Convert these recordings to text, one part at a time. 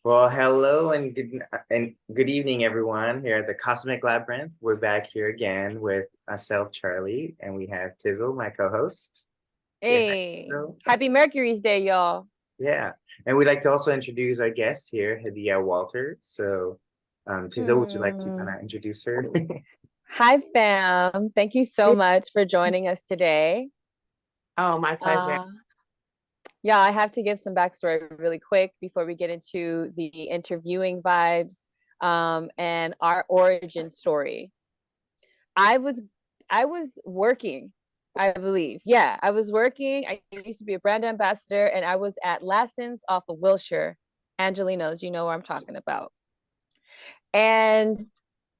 Well, hello and good evening, everyone. Here at the Cosmic Labyrinth, we're back here again with myself, Charlie, and we have Tizzle, my co-host. Say hi, Hey, Tizzle. happy Mercury's Day, y'all. Yeah, and we'd like to also introduce our guest here, Hadiya Walters. So, Tizzle, would you like to kind Hmm. of introduce her? Hi, fam. Thank you so much for joining us today. Oh, my pleasure. Uh, yeah, I have to give some backstory really quick before we get into the interviewing vibes, and our origin story. I was I was working, I believe. Yeah, I was working. I used to be a brand ambassador, and I was at Lassen's off of Wilshire. Angelinos, you know where I'm talking about. And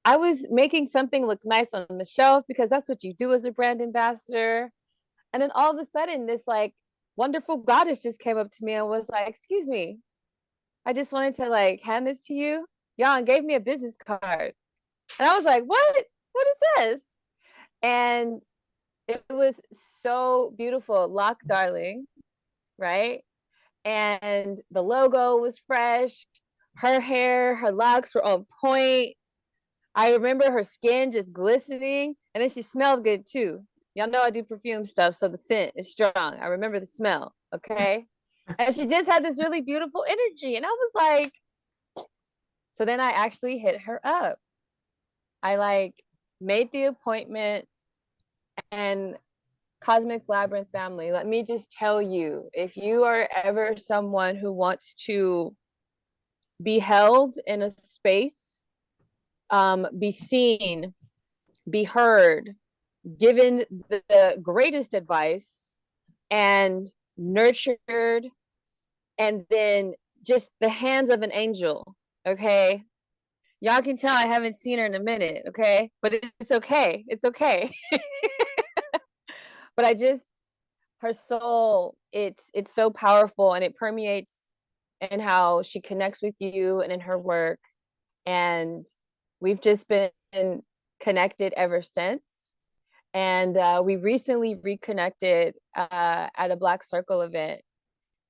I was making something look nice on the shelf because that's what you do as a brand ambassador. And then all of a sudden, this like wonderful goddess just came up to me and was like, "Excuse me, I just wanted to like hand this to you." Yeah, and gave me a business card. And I was like, "What? What is this?" And it was so beautiful. Lock Darling, right? And the logo was fresh. Her hair, her locks were on point. I remember her skin just glistening, and then she smelled good too. Y'all know I do perfume stuff, so the scent is strong. I remember the smell, okay? And she just had this really beautiful energy, and I was like, so then I actually hit her up. I like made the appointment, and Cosmic Labyrinth family, let me just tell you, if you are ever someone who wants to be held in a space, be seen, be heard, given the greatest advice, and nurtured, and then just the hands of an angel. Okay. Y'all can tell I haven't seen her in a minute. Okay. But it's okay. It's okay. But I just, her soul, it's so powerful, and it permeates in how she connects with you and in her work. And we've just been connected ever since. And we recently reconnected at a Black Circle event,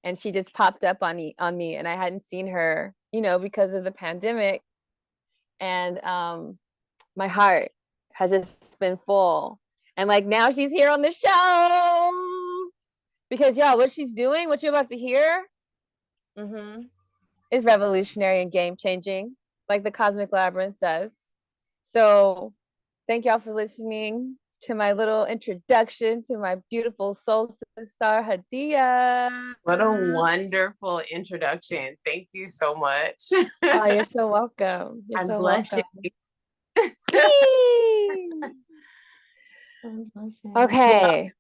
and she just popped up on me, and I hadn't seen her, because of the pandemic. And my heart has just been full, and like now she's here on the show because y'all, what she's doing, what you're about to hear, mm-hmm, is revolutionary and game changing, like the Cosmic Labyrinth does. So thank y'all for listening to my little introduction to my beautiful soul sister, Hadiya. What a wonderful introduction. Thank you so much. Oh, you're so welcome. You're I'm so blushing. welcome. Okay.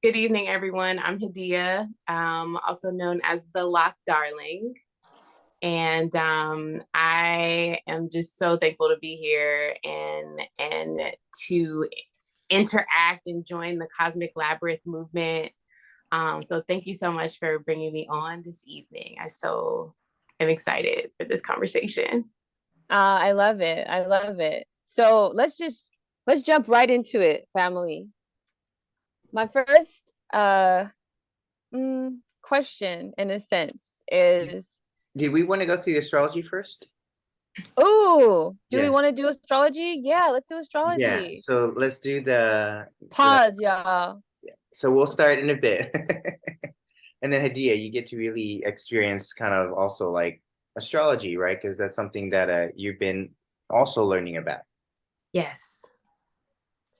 Good evening, everyone. I'm Hadiya, also known as the Lock Darling. And I am just so thankful to be here and to interact and join the Cosmic Labyrinth movement. So thank you so much for bringing me on this evening. I so am excited for this conversation. I love it. I love it. So let's jump right into it, family. My first question, in a sense, is, Did we want to go through the astrology first? oh, do we Yes. want to do astrology? Yeah, let's do Yeah. astrology. So let's do the. Pause, y'all. So we'll start in a bit. And then Hadiya, you get to really experience kind of also like astrology, right? Because that's something that you've been also learning about. Yes.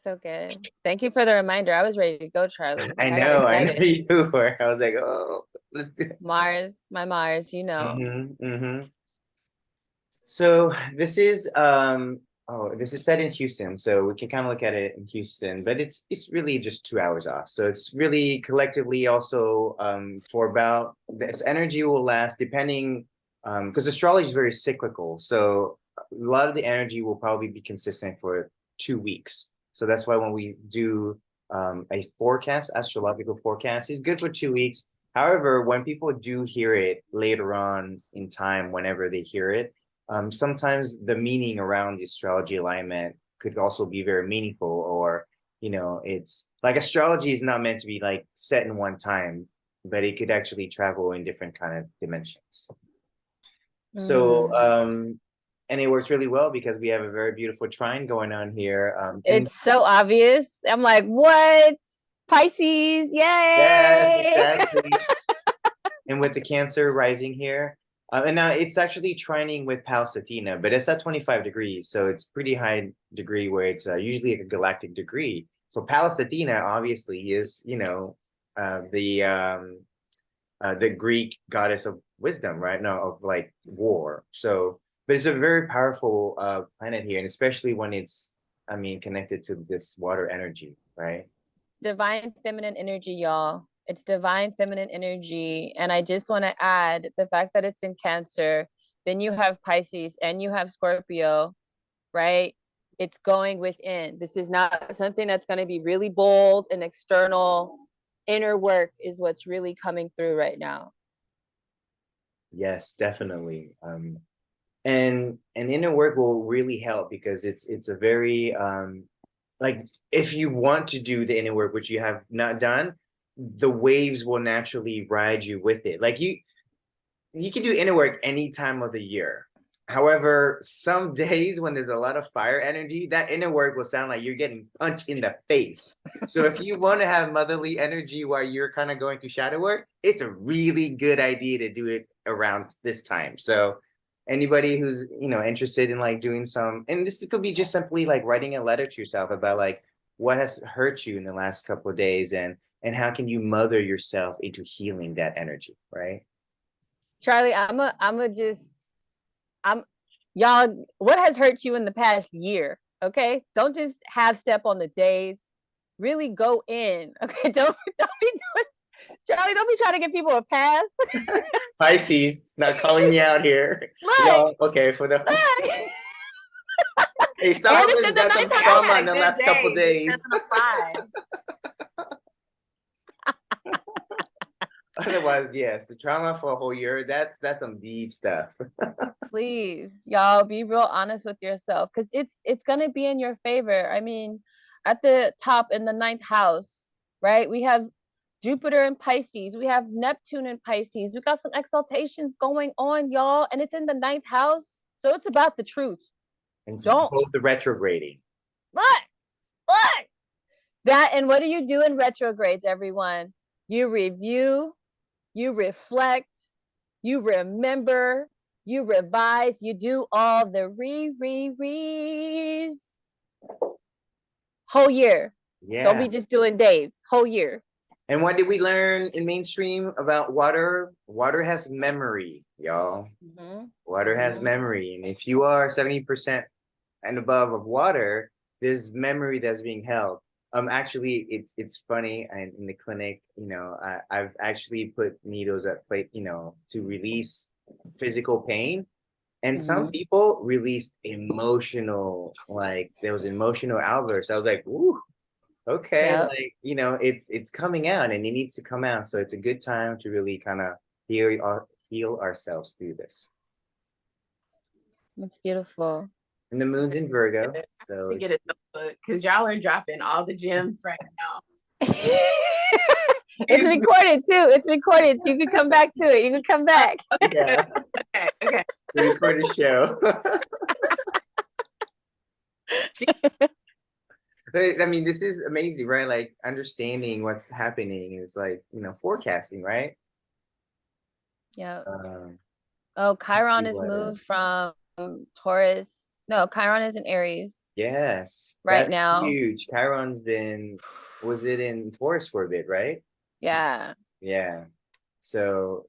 So good. Thank you for the reminder. I was ready to go, Charlie. I Like I got know, I know excited. you were. I was like, oh, let's do it. Mars, my Mars, you know. So this is set in Houston, so we can kind of look at it in Houston, but it's really just 2 hours off. So it's really collectively also for about this energy will last depending because astrology is very cyclical. So a lot of the energy will probably be consistent for 2 weeks. So that's why when we do a forecast, astrological forecast, is good for 2 weeks. However, when people do hear it later on in time, whenever they hear it, sometimes the meaning around the astrology alignment could also be very meaningful, or it's like astrology is not meant to be like set in one time, but it could actually travel in different kind of dimensions. So, Mm. and it works really well because we have a very beautiful trine going on here. And It's so obvious. I'm like, what? Pisces, yes, yay! exactly. And with the Cancer rising here, and now it's actually trining with Pallas Athena, but it's at 25 degrees, so it's pretty high degree where it's usually a galactic degree. So Pallas Athena obviously is, the Greek goddess of wisdom, right? No, of like war. So, but it's a very powerful planet here, and especially when it's, I mean, connected to this water energy, right? Divine feminine energy, y'all. It's divine feminine energy. And I just want to add the fact that it's in Cancer, then you have Pisces and you have Scorpio, right? It's going within. This is not something that's going to be really bold and external. Inner work is what's really coming through right now. Yes, definitely. And inner work will really help because it's a very like if you want to do the inner work which you have not done, the waves will naturally ride you with it. Like you can do inner work any time of the year. However, some days when there's a lot of fire energy, that inner work will sound like you're getting punched in the face. So if you want to have motherly energy while you're kind of going through shadow work, it's a really good idea to do it around this time. So anybody who's, interested in like doing some, and this could be just simply like writing a letter to yourself about like what has hurt you in the last couple of days, and how can you mother yourself into healing that energy, right? Charlie, I'm y'all, what has hurt you in the past year? Okay. Don't just half step on the days. Really go in. Okay. Don't be doing Charlie, don't be trying to give people a pass. Pisces, not calling me out here. Look, Y'all, okay, for the look. hey, some And of it's us in the got some ninth Y'all house. trauma had in a the good last couple day. It days. doesn't apply. Otherwise, yes, the trauma for a whole year, that's some deep stuff. Please, y'all, be real honest with yourself because it's gonna be in your favor. I mean, at the top in the ninth house, right? We have Jupiter in Pisces, we have Neptune in Pisces, we got some exaltations going on, y'all, and it's in the ninth house. So it's about the truth. And it's Don't both the retrograding. look, look. That and what do you do in retrogrades, everyone? You review, you reflect, you remember, you revise, you do all the re's whole year. Don't Yeah. be just doing days, whole year. And what did we learn in mainstream about water? Water has memory, y'all. Mm-hmm. Water has memory. And if you are 70% and above of water, there's memory that's being held. Actually, it's funny. And in the clinic, I've actually put needles at plate, to release physical pain. And some Mm-hmm. people released emotional, like there was emotional outbursts. I was like, ooh, okay, Yep. like it's coming out and it needs to come out. So it's a good time to really kind of heal ourselves through this. That's beautiful. And the moon's in Virgo, so To get a notebook because y'all are dropping all the gems right now. It's recorded too. It's recorded. You can come back to it. You can come back. yeah, Okay. the recorded show. I mean, this is amazing, right? Like understanding what's happening is like, forecasting, right? Yeah. Um, Oh, let's see Chiron is what moved from Taurus. No, Chiron is in Aries yes, right that's now. huge. Chiron's been, was it in Taurus for a bit, right? Yeah. Yeah. So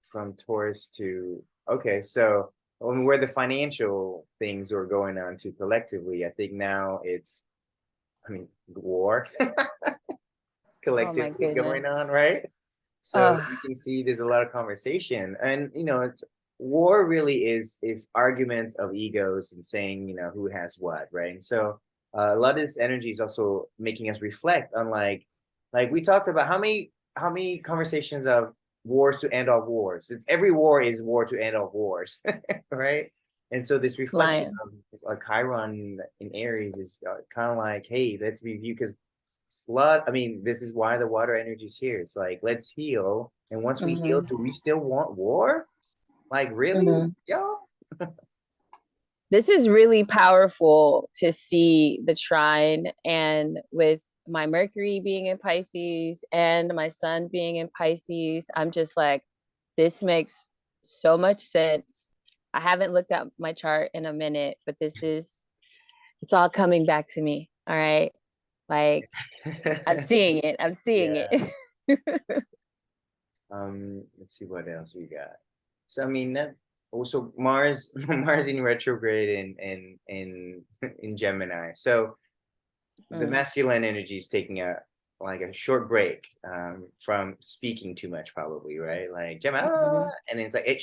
from Taurus to okay, so where the financial things are going on to collectively, I think now it's, I mean, war. It's Oh my collectively going goodness. on, right? So Oh, you can see there's a lot of conversation, and it's, war really is arguments of egos and saying who has what, right? And so a lot of this energy is also making us reflect on like we talked about how many conversations of wars to end all wars. It's every war is war to end all wars, right? And so this reflection lion. of Chiron in Aries is kind of like, hey, let's review because slut. I mean, this is why the water energy is here. It's like let's heal, and once we heal, Mm-hmm. do we still want war? Like, really, Mhm. y'all? This is really powerful to see the trine, and with my Mercury being in Pisces and my sun being in Pisces, I'm just like, this makes so much sense. I haven't looked at my chart in a minute, but it's all coming back to me. All right. Like, I'm seeing it. I'm seeing Yeah. it. Let's see what else we got. So I mean that also Mars Mars in retrograde in Gemini. So the Mm, masculine energy is taking a like a short break from speaking too much, probably, right? Like Gemini, mhm. and then it's like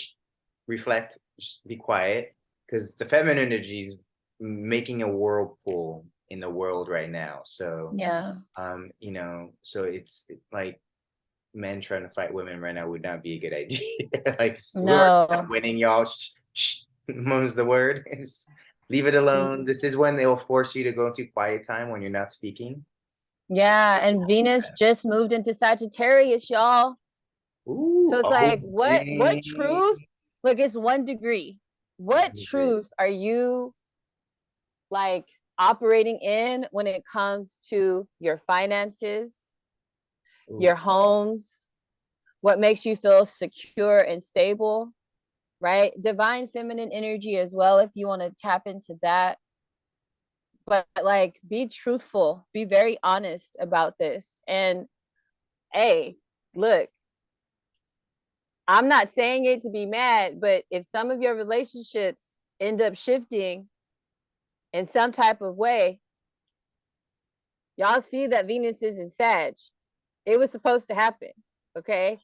reflect, just be quiet, because the feminine energy is making a whirlpool in the world right now. So Yeah. you know, so it's like men trying to fight women right now would not be a good idea. Like, we're not No. winning, y'all. Mum's the word. Just leave it alone. Mhm. This is when they'll force you to go into quiet time when you're not speaking. So, Yeah. And Venus just moved into Sagittarius, y'all. So ooh, it's oh, like, what dang. truth? Look, it's 1 degree. What One degree. truth are you like operating in when it comes to your finances, Ooh, your homes, what makes you feel secure and stable, right? Divine feminine energy as well, if you want to tap into that. But like, be truthful, be very honest about this. And hey, look, I'm not saying it to be mad, but if some of your relationships end up shifting in some type of way, y'all see that Venus is in Sag. It was supposed to happen, okay?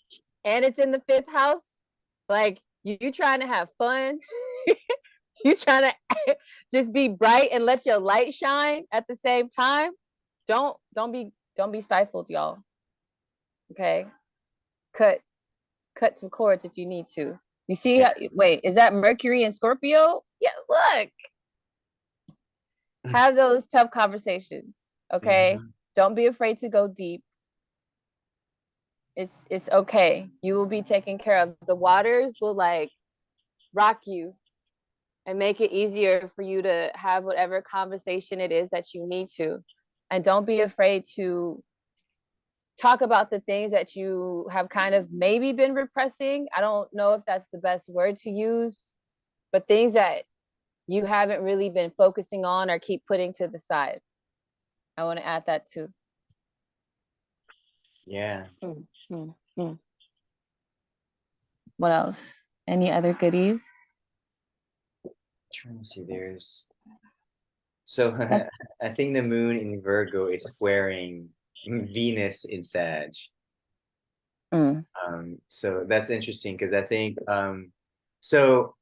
And it's in the fifth house. Like, you trying to have fun, you trying to just be bright and let your light shine at the same time. Don't be stifled, y'all. Okay, cut cut some cords if you need to. You see yeah. how, wait, is that Mercury and Scorpio? Yeah, look, have those tough conversations. Okay, Mhm. don't be afraid to go deep. It's okay. You will be taken care of. The waters will like rock you and make it easier for you to have whatever conversation it is that you need to. And don't be afraid to talk about the things that you have kind of maybe been repressing. I don't know if that's the best word to use, but things that you haven't really been focusing on or keep putting to the side. I want to add that too. Yeah. Mm, mm, mm. What else? Any other goodies? Trying to see, there's so That's, I think the moon in Virgo is squaring Venus in Sag. mm, So that's interesting because I think so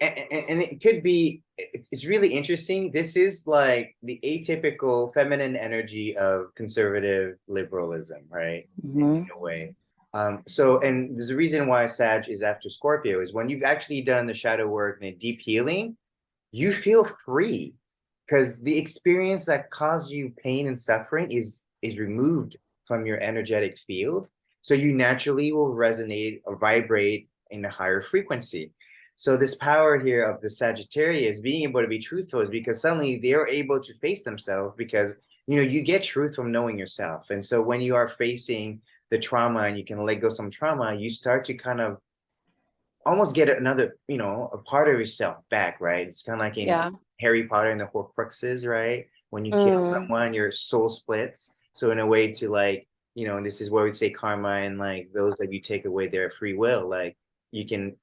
and it could be it's really interesting. This is like the atypical feminine energy of conservative liberalism, right? In mhm. a way. So and there's a reason why Sag is after Scorpio is when you've actually done the shadow work and the deep healing, you feel free because the experience that caused you pain and suffering is removed from your energetic field. So you naturally will resonate or vibrate in a higher frequency. So this power here of the Sagittarius being able to be truthful is because suddenly they're able to face themselves because you know you get truth from knowing yourself. And so when you are facing the trauma and you can let go some trauma, you start to kind of almost get another, you know, a part of yourself back, right? It's kind of like in Yeah. Harry Potter and the Horcruxes, right? When you kill Mm, someone, your soul splits. So in a way to like, you know, this is where we say karma and like those that you take away their free will, like you can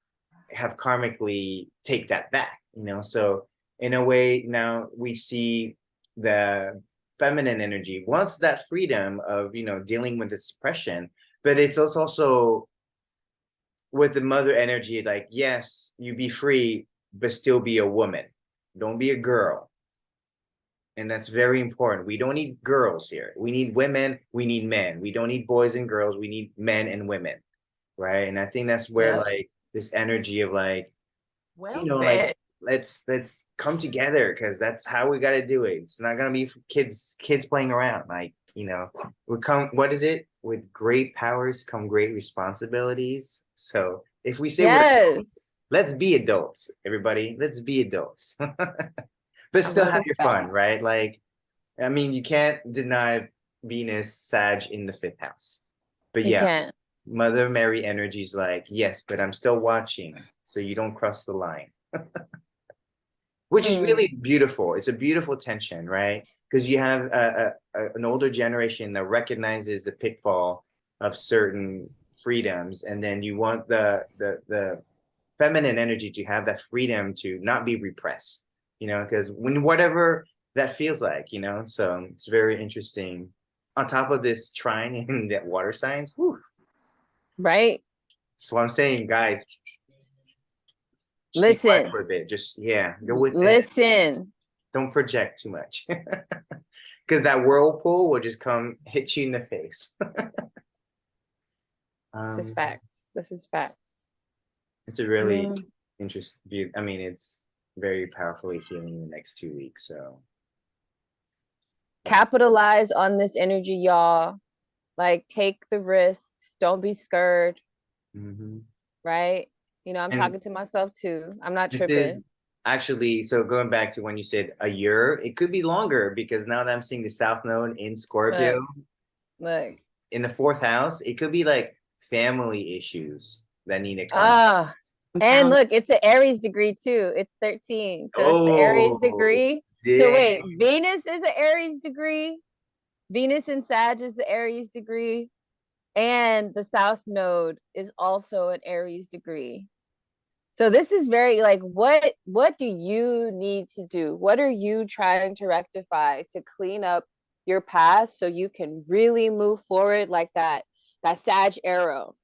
have karmically take that back, you know? So in a way, now we see the feminine energy wants that freedom of, you know, dealing with the suppression, but it's also with the mother energy, like, yes, you be free, but still be a woman. Don't be a girl. And that's very important. We don't need girls here. We need women. We need men. We don't need boys and girls. We need men and women. Right. And I think that's where yep. like this energy of like, you Well know, like said. let's come together because that's how we got to do it. It's not gonna be kids playing around. Like, you know, we come. What is it? with great powers come great responsibilities. So if we say we're adults, Yes. let's be adults, everybody. Let's be adults. But I still love have That's your a fun, fact. right? Like, I mean, you can't deny Venus Sag in the fifth house. But You yeah, can't. Mother Mary energy's like, yes, but I'm still watching, so you don't cross the line. Which is Mm, really beautiful. It's a beautiful tension, right? Because you have an older generation that recognizes the pitfall of certain freedoms, and then you want the feminine energy to have that freedom to not be repressed, because when whatever that feels like, so it's very interesting. On top of this trine in that water signs, whew, right. so I'm saying, guys, just be quiet Listen. for a bit. Just yeah, go within. Listen. Don't project too much. Because that whirlpool will just come hit you in the face. This is um, facts. This is facts. it's a really Mm. interesting. I mean, it's very powerfully healing the next 2 weeks. So Capitalize on this energy, y'all. Like, take the risks. Don't be scared, mhm. right? I'm And talking to myself too. I'm not this is tripping. actually, so going back to when you said a year, it could be longer because now that I'm seeing the South Node in Scorpio Look, look. in the fourth house, it could be like family issues that need to come. Ah, and Count. look, it's an Aries degree too. It's 13. So it's the Aries Oh, degree. So damn. wait, Venus is an Aries degree. Venus in Sag is the Aries degree. And the South Node is also an Aries degree. So this is very like what do you need to do? What are you trying to rectify to clean up your past so you can really move forward like that Sag arrow,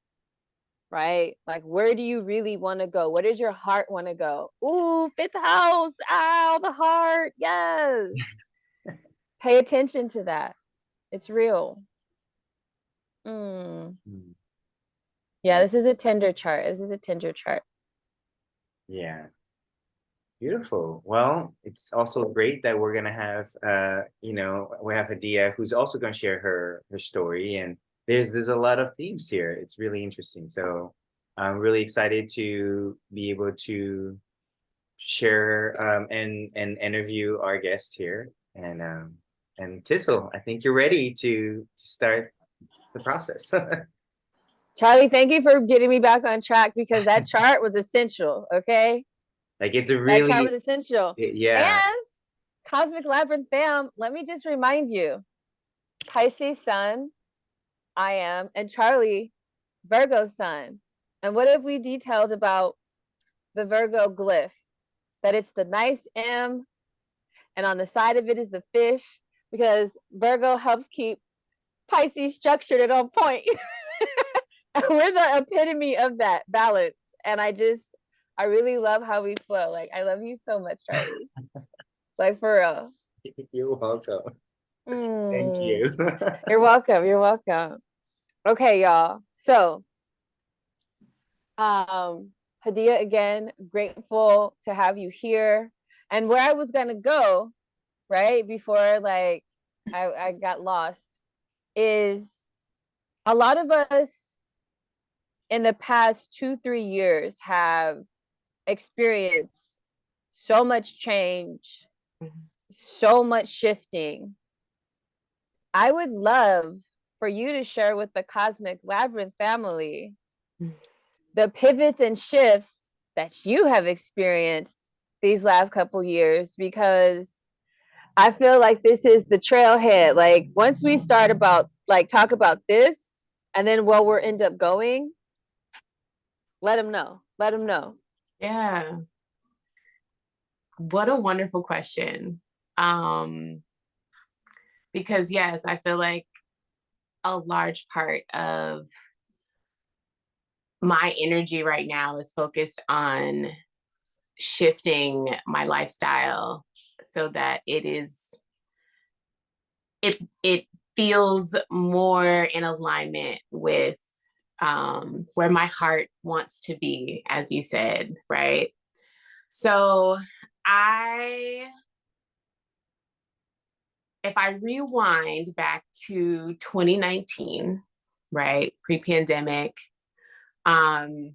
right? Like where do you really want to go? Where does your heart want to go? Ooh, fifth house. Ow, the heart. Yes. Pay attention to that. It's real. Mm. Hmm. Yeah, this is a tender chart. This is a tender chart. Yeah. Beautiful. Well, it's also great that we're gonna have we have Hadiya who's also gonna share her story, and there's a lot of themes here. It's really interesting. So I'm really excited to be able to share and interview our guest here. And Tizzle, I think you're ready to start the process. Charlie, thank you for getting me back on track because that chart was essential. Okay. Like it's a That chart was really essential. yeah. And Cosmic Labyrinth fam, let me just remind you Pisces sun, I am, and Charlie, Virgo sun. And what have we detailed about the Virgo glyph? That it's the nice M, and on the side of it is the fish, because Virgo helps keep Pisces structured and on point. We're the epitome of that balance. And I really love how we flow. Like, I love you so much, Charlie. Like, for real. You're welcome. Thank Mm, you. you're welcome. You're welcome. Okay, y'all. So, Hadiya, again, grateful to have you here. And where I was gonna go, right before like I got lost, is a lot of us in the past 2-3 years have experienced so much change, so much shifting. I would love for you to share with the Cosmic Labyrinth family the pivots and shifts that you have experienced these last couple years, because I feel like this is the trailhead. Like once we start about like talk about this and then where we'll end up going, let them know. Let them know. Yeah. What a wonderful question. Because yes, I feel like a large part of my energy right now is focused on shifting my lifestyle so that it feels more in alignment with where my heart wants to be, as you said, right? So if I rewind back to 2019, right? Pre-pandemic. I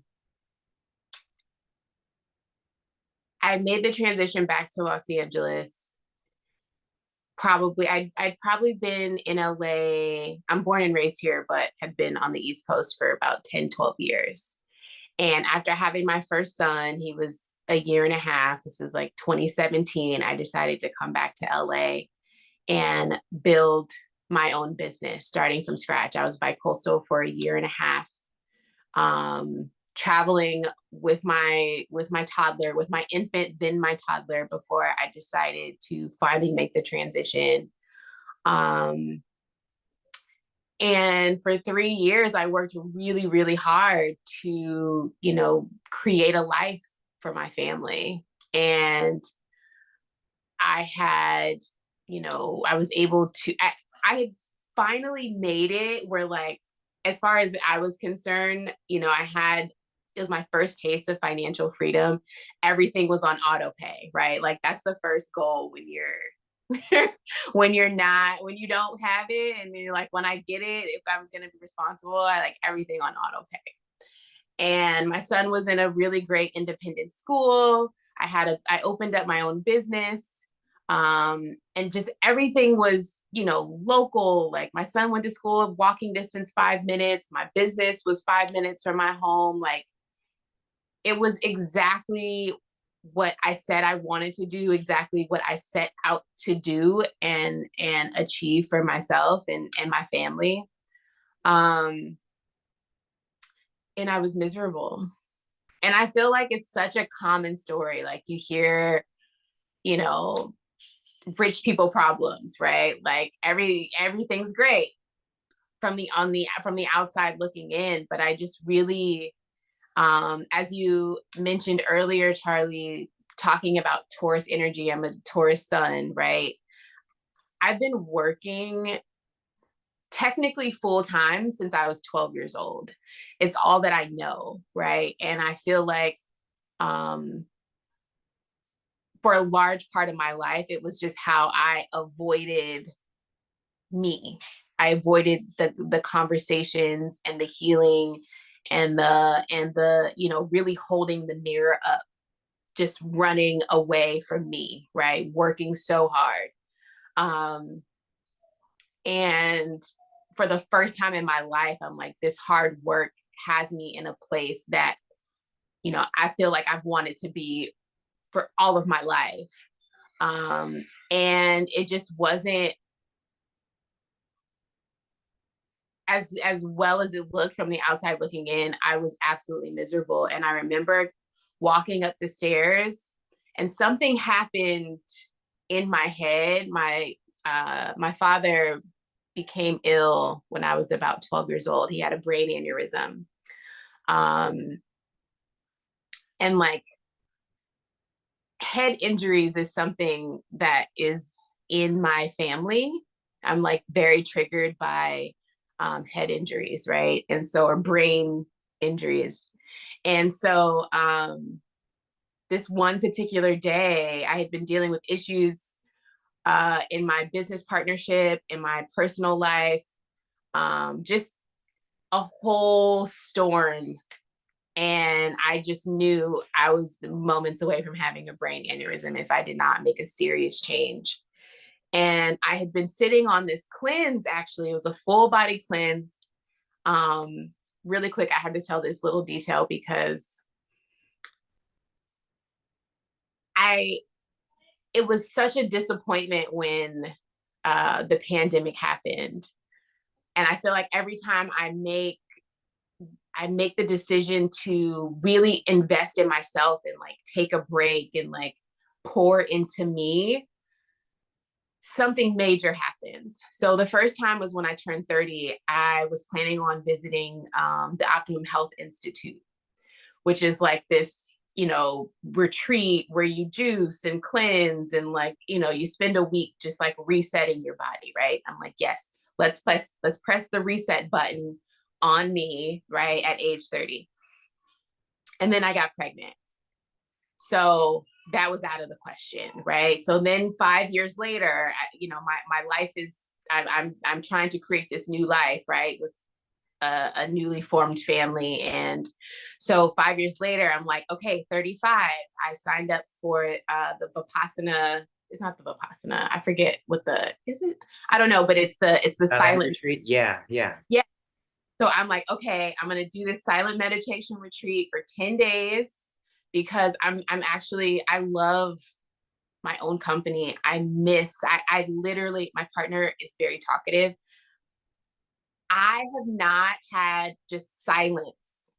made the transition back to Los Angeles. I'd probably been in LA. I'm born and raised here, but have been on the East Coast for about 10, 12 years. And after having my first son, he was a year and a half. This is like 2017. I decided to come back to LA and build my own business starting from scratch. I was bi-coastal for a year and a half, traveling with my toddler, with my infant, then my toddler, before I decided to finally make the transition. And for 3 years, I worked really, really hard to, create a life for my family. And I had, I was able to, I had finally made it where, like, as far as I was concerned, it was my first taste of financial freedom. Everything was on auto pay, right? Like, that's the first goal when when you don't have it, and you're like, when I get it, if I'm going to be responsible, I like everything on auto pay. And my son was in a really great independent school. I opened up my own business. And just everything was, local. Like, my son went to school walking distance, 5 minutes. My business was 5 minutes from my home. Like, it was exactly what I said I wanted to do, exactly what I set out to do and achieve for myself and my family. And I was miserable. And I feel like it's such a common story. Like, you hear, rich people problems, right? Like, everything's great from the outside looking in. But I just really, as you mentioned earlier, Charlie, talking about Taurus energy, I'm a Taurus sun, right? I've been working technically full time since I was 12 years old. It's all that I know, right? And I feel like for a large part of my life, it was just how I avoided me. I avoided the conversations and the healing and the really holding the mirror up, just running away from me, right? Working so hard. And for the first time in my life, I'm like, this hard work has me in a place that, I feel like I've wanted to be for all of my life. And it just wasn't as well as it looked from the outside looking in. I was absolutely miserable. And I remember walking up the stairs and something happened in my head. My father became ill when I was about 12 years old. He had a brain aneurysm. And like, head injuries is something that is in my family. I'm like very triggered by head injuries, right? And so, or brain injuries. And so this one particular day, I had been dealing with issues in my business partnership, in my personal life, just a whole storm. And I just knew I was moments away from having a brain aneurysm if I did not make a serious change. And I had been sitting on this cleanse, actually. It was a full body cleanse. Really quick, I have to tell this little detail because it was such a disappointment when the pandemic happened. And I feel like every time I make the decision to really invest in myself and like take a break and like pour into me, something major happens. So the first time was when I turned 30. I was planning on visiting the Optimum Health Institute, which is like this, retreat where you juice and cleanse and like, you spend a week just like resetting your body, right? I'm like, yes, let's press the reset button on me, right, at age 30. And then I got pregnant. So that was out of the question, right? So then 5 years later, my life is, I'm trying to create this new life, right, with a newly formed family. And so 5 years later, I'm like, okay, 35. I signed up for the Vipassana. It's not the Vipassana. I forget what is it? I don't know, but it's the silent retreat. Yeah. Yeah. So I'm like, okay, I'm gonna do this silent meditation retreat for 10 days because I love my own company. I literally, my partner is very talkative. I have not had just silence,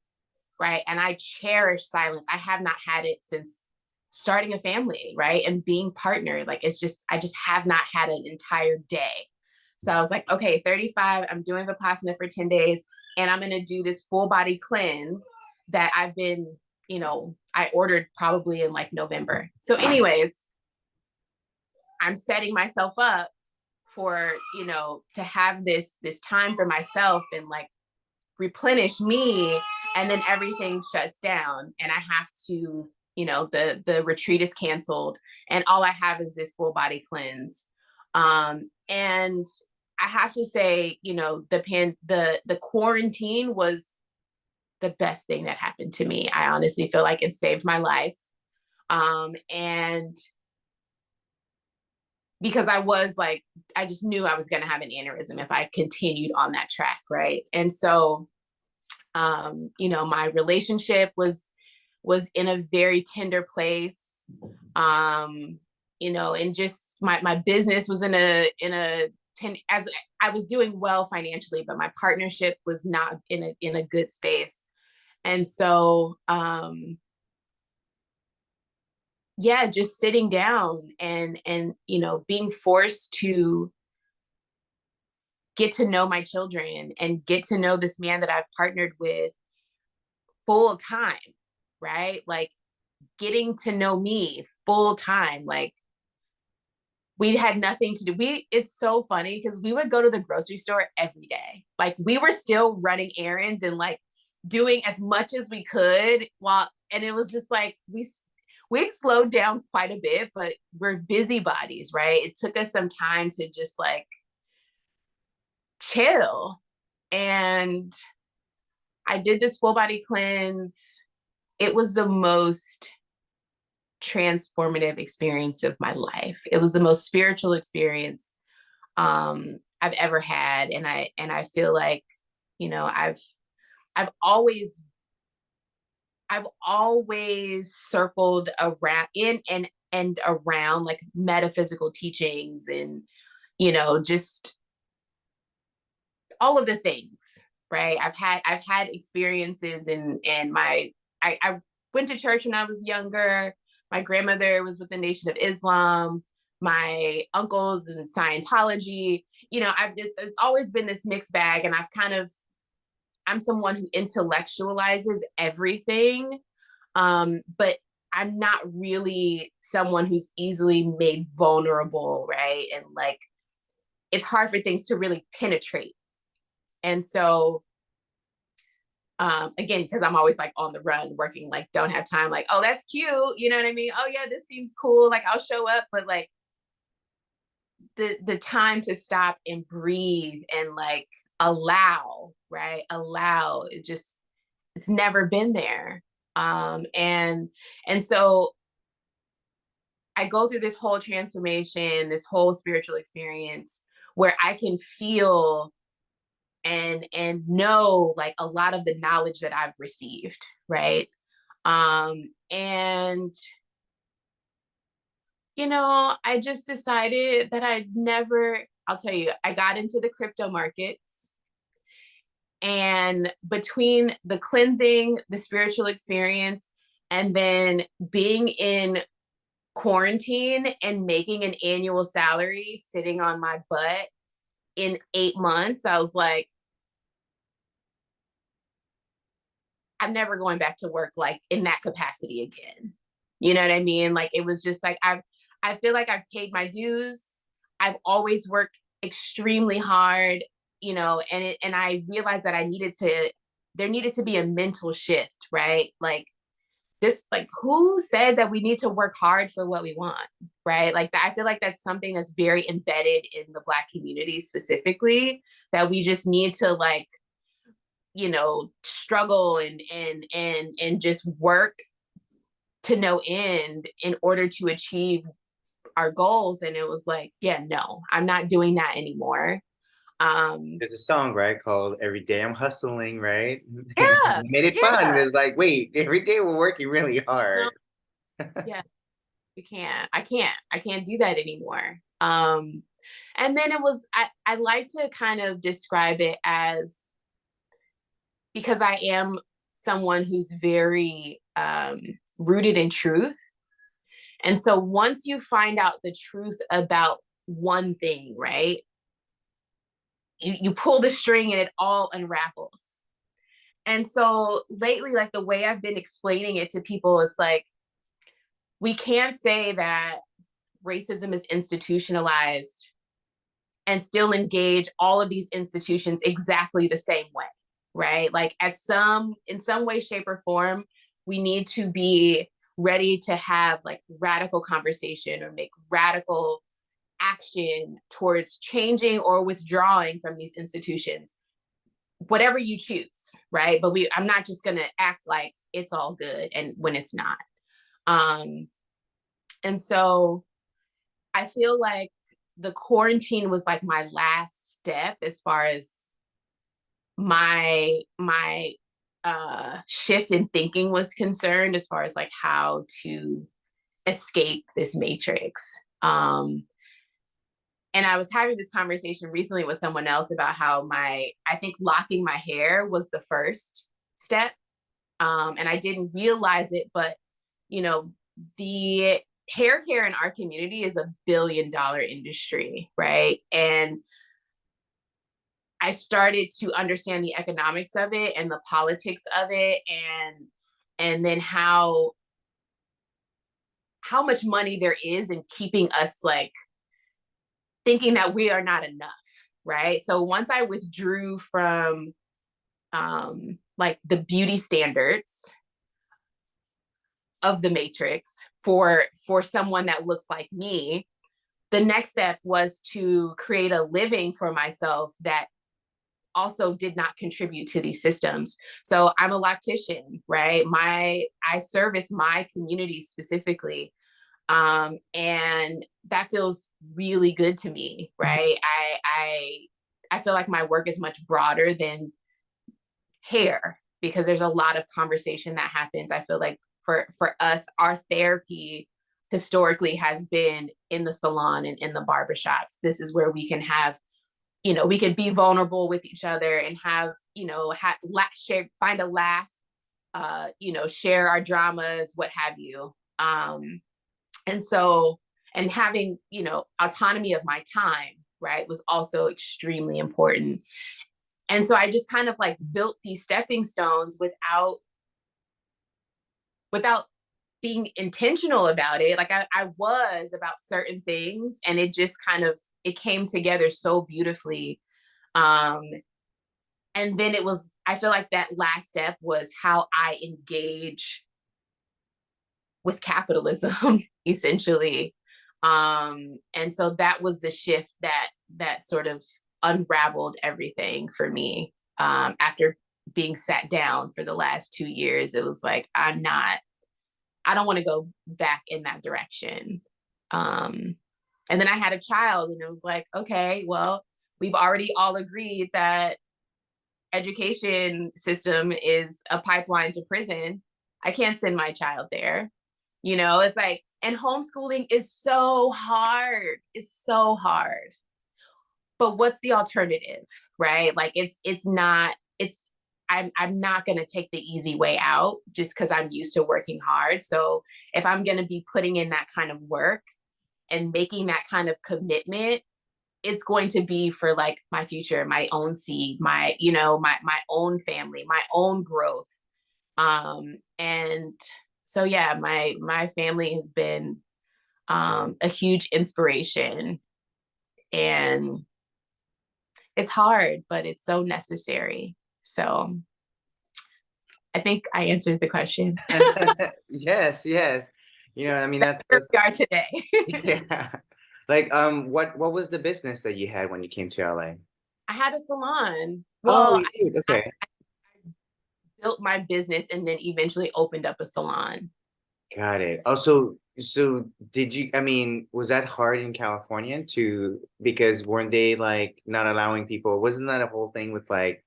right? And I cherish silence. I have not had it since starting a family, right? And being partnered. Like, I just have not had an entire day. So I was like, okay, 35, I'm doing Vipassana for 10 days, and I'm going to do this full body cleanse that I've been, I ordered probably in like November. So anyways, I'm setting myself up for, to have this time for myself and like replenish me, and then everything shuts down and I have to, the retreat is canceled and all I have is this full body cleanse. And I have to say, the quarantine was the best thing that happened to me. I honestly feel like it saved my life. And because I just knew I was going to have an aneurysm if I continued on that track. Right. And so, my relationship was in a very tender place. And just my business was as I was doing well financially, but my partnership was not in a good space. And so, just sitting down and being forced to get to know my children and get to know this man that I've partnered with full time, right? Like getting to know me full time. Like we had nothing to do. It's so funny because we would go to the grocery store every day. Like we were still running errands and like doing as much as we could and it was just like, we've slowed down quite a bit, but we're busybodies, right? It took us some time to just like chill. And I did this full body cleanse. It was the most transformative experience of my life. It was the most spiritual experience I've ever had. And I feel like, I've always circled around and around like metaphysical teachings and, just all of the things, right? I've had experiences I went to church when I was younger. My grandmother was with the Nation of Islam. My uncles in Scientology. It's always been this mixed bag, and I'm someone who intellectualizes everything, but I'm not really someone who's easily made vulnerable, right? And like, it's hard for things to really penetrate. And so, again, because I'm always like on the run working, like don't have time, like, oh, that's cute. You know what I mean? Oh yeah, this seems cool. Like I'll show up, but like the time to stop and breathe and like allow, right? It's never been there. And so I go through this whole transformation, this whole spiritual experience where I can feel and know like a lot of the knowledge that I've received, right? And I just decided that I'll tell you, I got into the crypto markets, and between the cleansing, the spiritual experience, and then being in quarantine and making an annual salary sitting on my butt in 8 months, I was like, I'm never going back to work like in that capacity again. You know what I mean? Like it was just like I feel like I've paid my dues. I've always worked extremely hard, and I realized that there needed to be a mental shift, right? Like who said that we need to work hard for what we want, right? Like I feel like that's something that's very embedded in the Black community specifically, that we just need to like struggle and just work to no end in order to achieve our goals. And it was like, yeah, no, I'm not doing that anymore. There's a song, right, called Every Day I'm Hustling, right? Yeah, You made it fun. It's like, wait, every day we're working really hard. yeah, I can't do that anymore. And then it was, I like to kind of describe it as, because I am someone who's very rooted in truth. And so once you find out the truth about one thing, right, you pull the string and it all unravels. And so lately, like the way I've been explaining it to people, it's like, we can't say that racism is institutionalized and still engage all of these institutions exactly the same way, right? Like in some way, shape, or form, we need to be ready to have like radical conversation or make radical action towards changing or withdrawing from these institutions, whatever you choose, right? But I'm not just gonna act like it's all good and when it's not. And so I feel like the quarantine was like my last step as far as my shift in thinking was concerned, as far as like how to escape this matrix. And I was having this conversation recently with someone else about how I think locking my hair was the first step. And I didn't realize it, but the hair care in our community is $1 billion industry, right? And I started to understand the economics of it and the politics of it, and then how much money there is in keeping us like thinking that we are not enough, right? So once I withdrew from like the beauty standards of the matrix for someone that looks like me, the next step was to create a living for myself that also did not contribute to these systems. So I'm a loctician, right? I service my community specifically. And that feels really good to me, right? I feel like my work is much broader than hair, because there's a lot of conversation that happens. I feel like for us, our therapy historically has been in the salon and in the barbershops. This is where we can have, we can be vulnerable with each other and have, share, find a laugh, share our dramas, what have you. And so, and having, autonomy of my time, right, was also extremely important. And so I just kind of like built these stepping stones without being intentional about it. Like I was about certain things, and it just kind of, it came together so beautifully. And then I feel like that last step was how I engage with capitalism, essentially. And so that was the shift that sort of unraveled everything for me. After being sat down for the last 2 years, it was like, I don't want to go back in that direction. And then I had a child, and it was like, okay, well, we've already all agreed that education system is a pipeline to prison. I can't send my child there. It's like, and homeschooling is so hard. It's so hard. But what's the alternative, right? Like I'm not going to take the easy way out just because I'm used to working hard. So if I'm going to be putting in that kind of work and making that kind of commitment, it's going to be for like my future, my own seed, my own family, my own growth. And so, yeah, my family has been a huge inspiration, and it's hard, but it's so necessary. So I think I answered the question. Yes. I mean, that's where we are today. yeah. Like, what was the business that you had when you came to LA? I had a salon. Oh, Well, you did? Okay. built my business and then eventually opened up a salon. Got it. Also, so did you, I mean, was that hard in California to, because weren't they like not allowing people, wasn't that a whole thing with like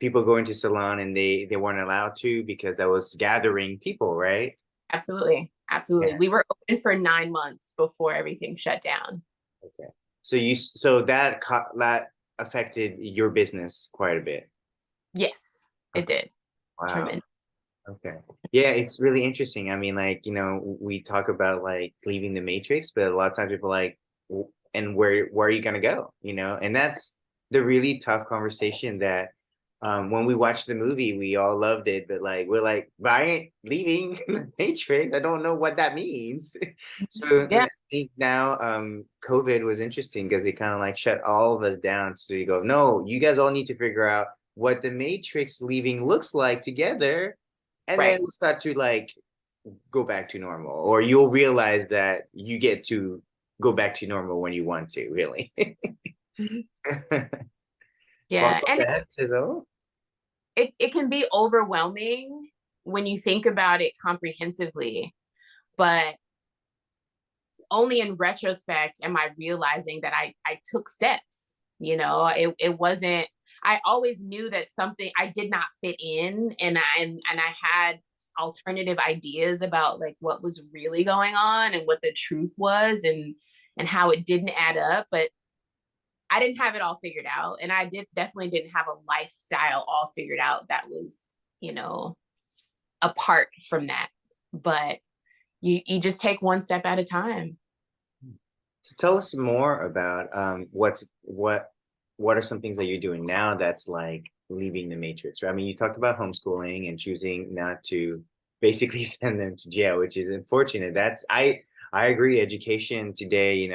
people going to salon and they weren't allowed to because that was gathering people, right? Absolutely. Absolutely. Yeah. We were open for 9 months before everything shut down. Okay. So so that affected your business quite a bit. Yes, it Okay. did. Wow. Tremendous. Okay. Yeah, it's really interesting. I mean, like, we talk about like leaving the matrix, but a lot of times people are like, and where are you gonna go? And that's the really tough conversation that when we watched the movie, we all loved it, but like we're like, but I ain't leaving the matrix. I don't know what that means. So Yeah. I think now COVID was interesting because it kind of like shut all of us down. So you go, no, you guys all need to figure out what the matrix leaving looks like together, and then Right. we'll start to like go back to normal, or you'll realize that you get to go back to normal when you want to, really. Mhm. Well, Yeah. And that is all. it can be overwhelming when you think about it comprehensively, but only in retrospect am I realizing that I took steps. It wasn't, I always knew that something I did not fit in, and I had alternative ideas about like what was really going on and what the truth was, and how it didn't add up, but I didn't have it all figured out, and I definitely didn't have a lifestyle all figured out that was, apart from that. But you just take one step at a time. So tell us more about what are some things that you're doing now that's like leaving the matrix, right? I mean, you talked about homeschooling and choosing not to basically send them to jail, which is unfortunate. I agree. Education today,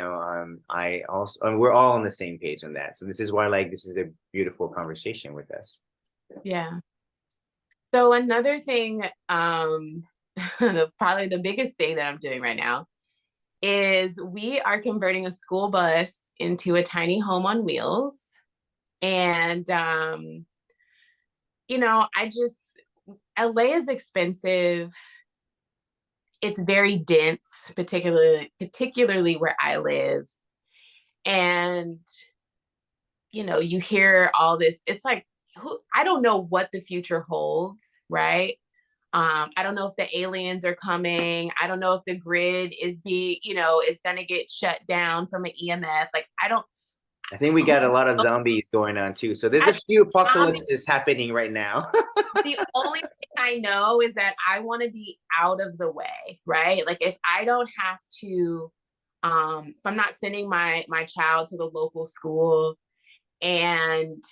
I also, and we're all on the same page on that. So this is why like this is a beautiful conversation with us. Yeah. So another thing, probably the biggest thing that I'm doing right now is we are converting a school bus into a tiny home on wheels. And, I just, LA is expensive. It's very dense, particularly where I live. And, you hear all this, it's like, I don't know what the future holds, right? I don't know if the aliens are coming. I don't know if the grid is is going to get shut down from an EMF. Like, I think we got a lot of zombies going on too. So there's a few apocalypses happening right now. the only thing I know is that I want to be out of the way, right? Like if I don't have to, if I'm not sending my child to the local school, and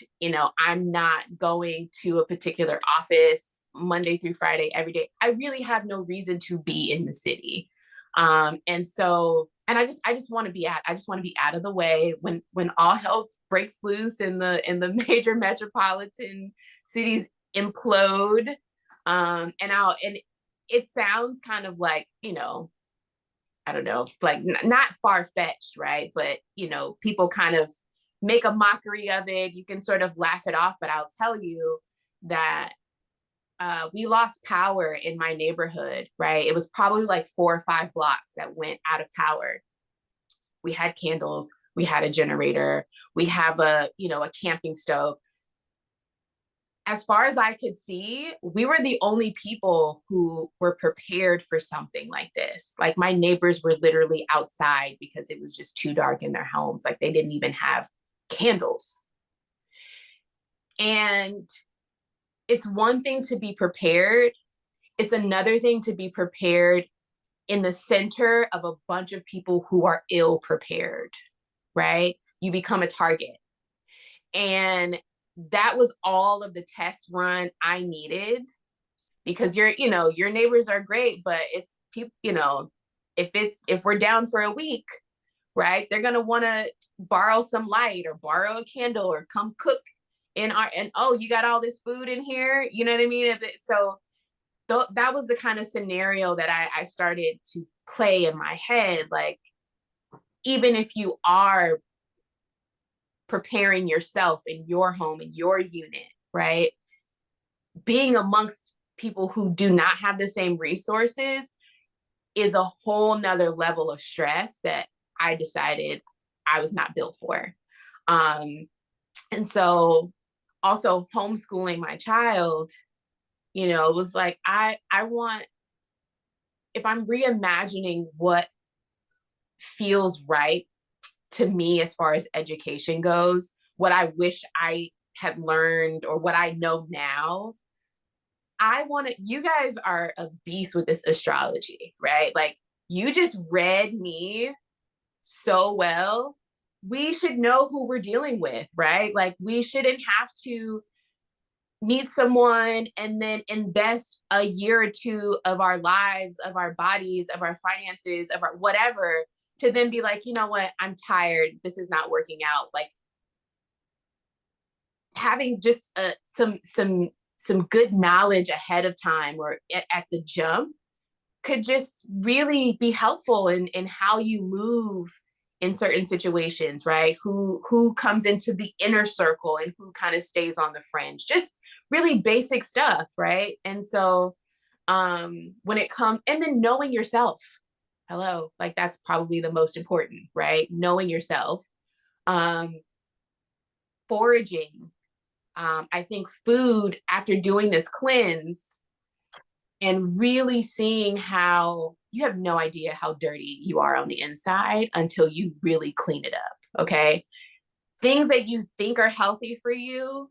I'm not going to a particular office Monday through Friday every day, I really have no reason to be in the city. And so, and I just want to be out of the way when all hell breaks loose and the major metropolitan cities implode. And it sounds kind of like, I don't know, like not far-fetched, right? But people kind of make a mockery of it. You can sort of laugh it off, but I'll tell you that we lost power in my neighborhood, right? It was probably like 4 or 5 blocks that went out of power. We had candles, we had a generator, we have a camping stove. As far as I could see, we were the only people who were prepared for something like this. Like my neighbors were literally outside because it was just too dark in their homes. Like they didn't even have candles. And it's one thing to be prepared. It's another thing to be prepared in the center of a bunch of people who are ill prepared, right? You become a target. And that was all of the test run I needed, because your neighbors are great, but it's people, if we're down for a week, right? They're going to want to borrow some light or borrow a candle or come cook and oh, you got all this food in here. You know what I mean? So that was the kind of scenario that I started to play in my head. Like, even if you are preparing yourself in your home, in your unit, right? being amongst people who do not have the same resources is a whole nother level of stress that I decided I was not built for. And so also homeschooling my child, you know, it was like, I want, if I'm reimagining what feels right to me as far as education goes, what I wish I had learned or what I know now, I want to, you guys are a beast with this astrology, right? Like you just read me so well. We should know who we're dealing with, right? Like we shouldn't have to meet someone and then invest a year or two of our lives, of our bodies, of our finances, of our whatever, to then be like, you know what, I'm tired. This is not working out. Like having just some good knowledge ahead of time or at the jump could just really be helpful in how you move in certain situations, right? Who comes into the inner circle and who kind of stays on the fringe, just really basic stuff, right? And so when it comes, and then knowing yourself, hello, like that's probably the most important, right? Knowing yourself. Foraging. I think food, after doing this cleanse and really seeing how you have no idea how dirty you are on the inside until you really clean it up. Okay. Things that you think are healthy for you,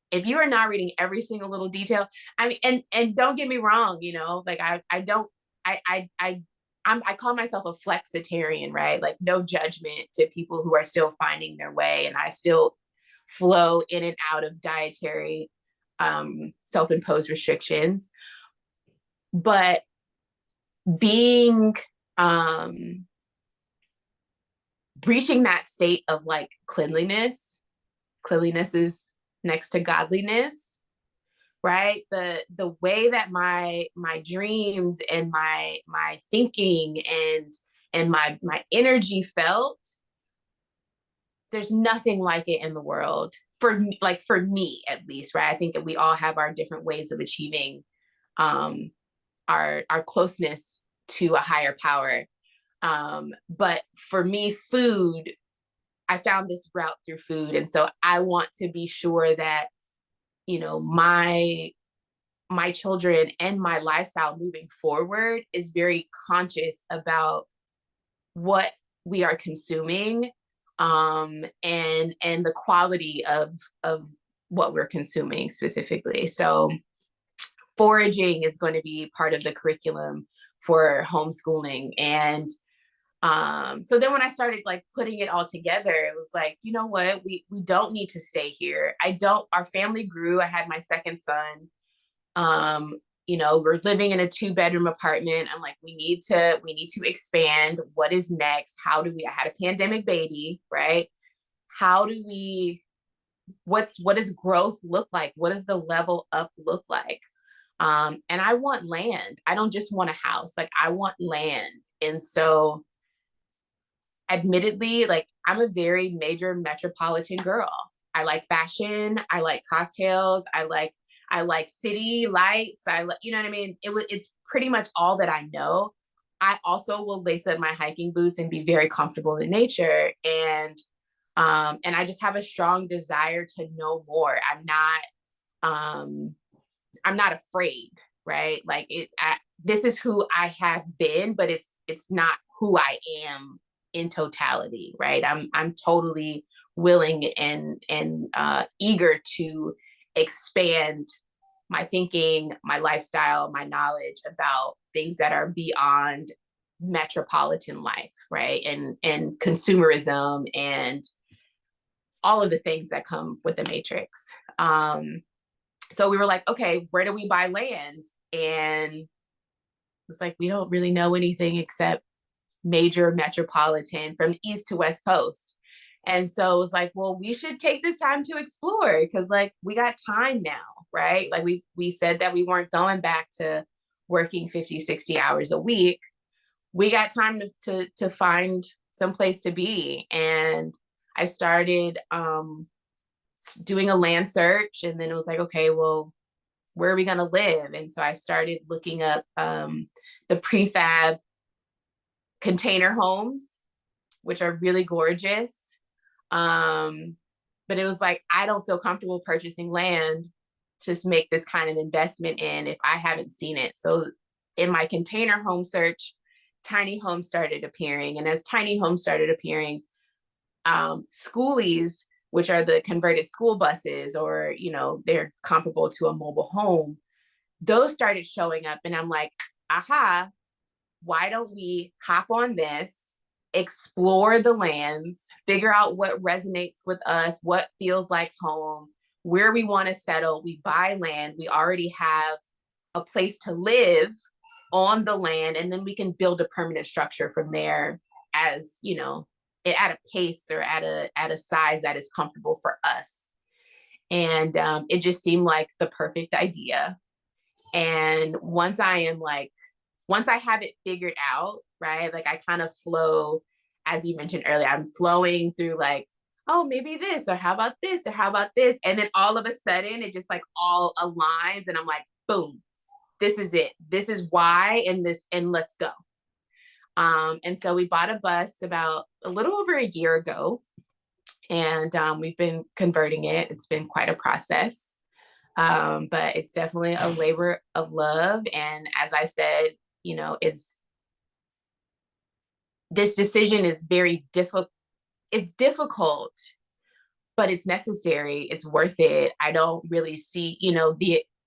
if you are not reading every single little detail, I mean, and don't get me wrong, you know, like I call myself a flexitarian, right? Like no judgment to people who are still finding their way, and I still flow in and out of dietary self-imposed restrictions. But being reaching that state of like cleanliness is next to godliness, right? The way that my dreams and my thinking and my energy felt, there's nothing like it in the world for me, like for me at least, right? I think that we all have our different ways of achieving our closeness to a higher power. But for me, food, I found this route through food. And so I want to be sure that, you know, my children and my lifestyle moving forward is very conscious about what we are consuming, and the quality of what we're consuming specifically. So foraging is going to be part of the curriculum for homeschooling. And so then when I started like putting it all together, it was like, you know what, we don't need to stay here. Our family grew. I had my second son. You know, we're living in a 2-bedroom apartment. I'm like, we need to expand. What is next? How do we, I had a pandemic baby, right? How do we, what does growth look like? What does the level up look like? And I want land. I don't just want a house. Like I want land. And so admittedly, like I'm a very major metropolitan girl. I like fashion. I like cocktails. I like city lights. I like, you know what I mean? It's pretty much all that I know. I also will lace up my hiking boots and be very comfortable in nature. And I just have a strong desire to know more. I'm not afraid, right? Like this is who I have been, but it's not who I am in totality, right? I'm totally willing and eager to expand my thinking, my lifestyle, my knowledge about things that are beyond metropolitan life, right? And consumerism and all of the things that come with the matrix. So we were like, okay, where do we buy land? And it's like, we don't really know anything except major metropolitan from east to west coast. And so it was like, well, we should take this time to explore because like we got time now, right? Like we said that we weren't going back to working 50, 60 hours a week. We got time to find some place to be. And I started doing a land search, and then it was like, okay, well, where are we going to live? And so I started looking up the prefab container homes, which are really gorgeous. But it was like, I don't feel comfortable purchasing land to make this kind of investment in if I haven't seen it. So in my container home search, tiny homes started appearing. And as tiny homes started appearing, schoolies, which are the converted school buses, or, you know, they're comparable to a mobile home, those started showing up. And I'm like, aha, why don't we hop on this, explore the lands, figure out what resonates with us, what feels like home, where we want to settle. We buy land, we already have a place to live on the land, and then we can build a permanent structure from there, as, you know, at a pace or at a size that is comfortable for us. And it just seemed like the perfect idea. And once I have it figured out, right, like I kind of flow, as you mentioned earlier, I'm flowing through like, oh, maybe this, or how about this, or how about this? And then all of a sudden it just like all aligns, and I'm like, boom, this is it. This is why, and let's go. And so we bought a bus about a little over a year ago, and we've been converting it. It's been quite a process, but it's definitely a labor of love. And as I said, you know, this decision is very difficult. It's difficult, but it's necessary. It's worth it. I don't really see, you know,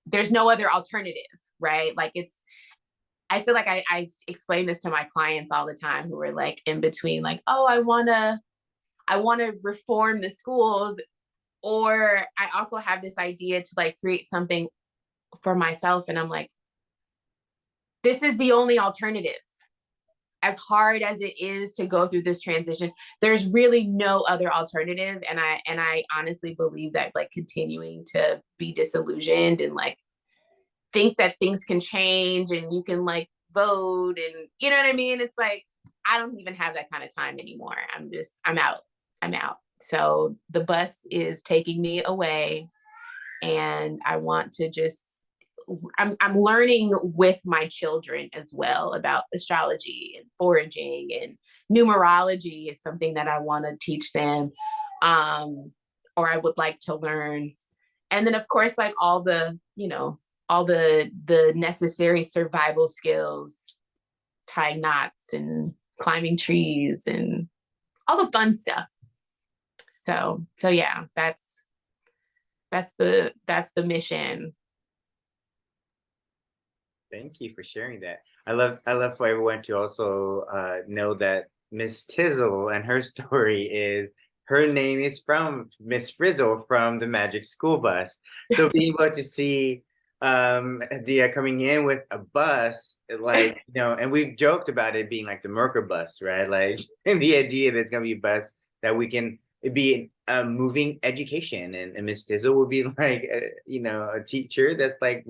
there's no other alternative, right? Like I feel like I explain this to my clients all the time who are like in between, like, oh, I want to reform the schools, or I also have this idea to like create something for myself. And I'm like, this is the only alternative. As hard as it is to go through this transition, there's really no other alternative. And I honestly believe that like continuing to be disillusioned and like think that things can change and you can like vote, and you know what I mean? It's like, I don't even have that kind of time anymore. I'm out. So the bus is taking me away, and I want to just, I'm learning with my children as well about astrology and foraging, and numerology is something that I want to teach them, or I would like to learn. And then of course, like all the, you know, all the necessary survival skills, tying knots and climbing trees and all the fun stuff. So yeah, that's the mission. Thank you for sharing that. I love for everyone to also know that Miss Tizzle and her story is, her name is from Miss Frizzle from the Magic School Bus. So being able to see Hadiya coming in with a bus, like, you know, and we've joked about it being like the Merkabus, right? Like, and the idea that it's gonna be a bus that we can, it'd be a moving education, and Miss Tizzle would be like, you know, a teacher that's like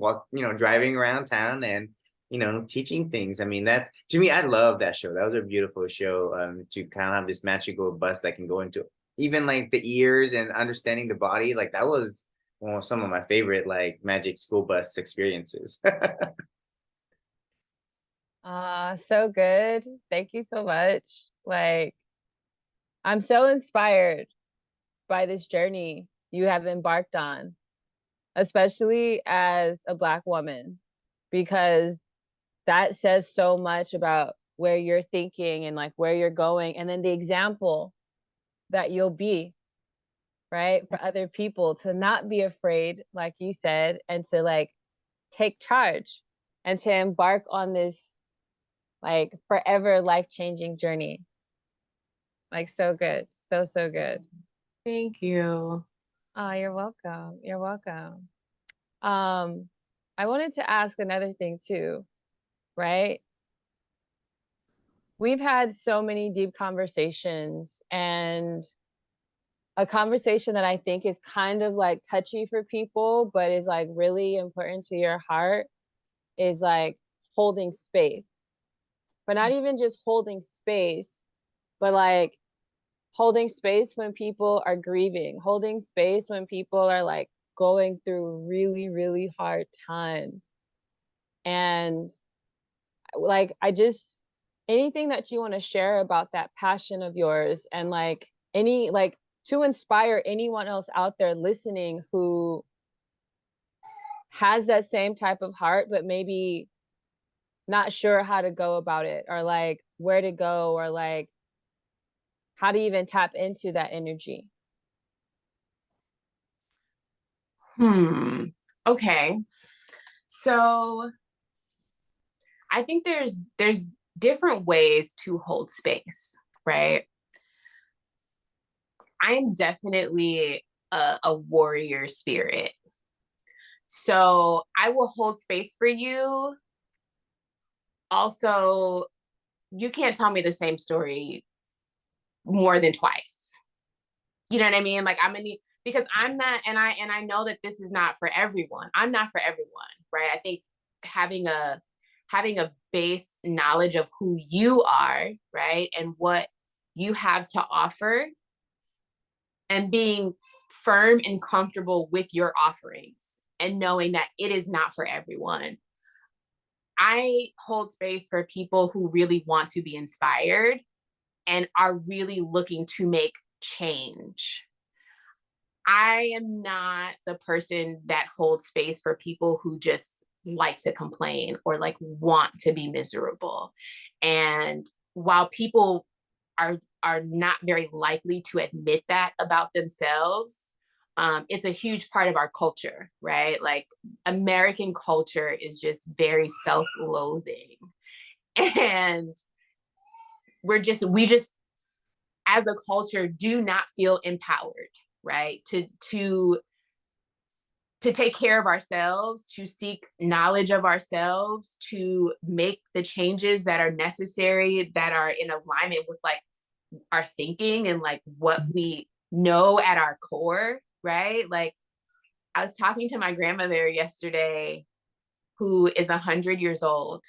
driving around town and, you know, teaching things. I mean, that's, to me, I love that show. That was a beautiful show, to kind of have this magical bus that can go into even like the ears and understanding the body. Like that was one of some of my favorite like magic school bus experiences. So good. Thank you so much. Like, I'm so inspired by this journey you have embarked on, especially as a Black woman, because that says so much about where you're thinking and like where you're going, and then the example that you'll be, right, for other people to not be afraid, like you said, and to like take charge and to embark on this like forever life-changing journey. Like, so good. So good. Thank you. Oh, you're welcome. You're welcome. I wanted to ask another thing too, right? We've had so many deep conversations, and a conversation that I think is kind of like touchy for people, but is like really important to your heart, is like holding space. But not even just holding space, but like holding space when people are grieving, holding space when people are like going through really, really hard times. And like, I just, anything that you want to share about that passion of yours, and like any, like, to inspire anyone else out there listening who has that same type of heart, but maybe not sure how to go about it, or like where to go, or like how to even tap into that energy. Okay. So I think there's different ways to hold space, right? I am definitely a warrior spirit. So I will hold space for you. Also, you can't tell me the same story more than twice. You know what I mean? Like, I'm gonna need, because I'm not, and I know that this is not for everyone. I'm not for everyone, right? I think having a base knowledge of who you are, right, and what you have to offer, and being firm and comfortable with your offerings, and knowing that it is not for everyone. I hold space for people who really want to be inspired and are really looking to make change. I am not the person that holds space for people who just like to complain or like want to be miserable. And while people are not very likely to admit that about themselves, it's a huge part of our culture, right? Like, American culture is just very self-loathing. And we just as a culture do not feel empowered, right? To take care of ourselves, to seek knowledge of ourselves, to make the changes that are necessary, that are in alignment with like our thinking and like what we know at our core, right? Like, I was talking to my grandmother yesterday, who is 100 years old,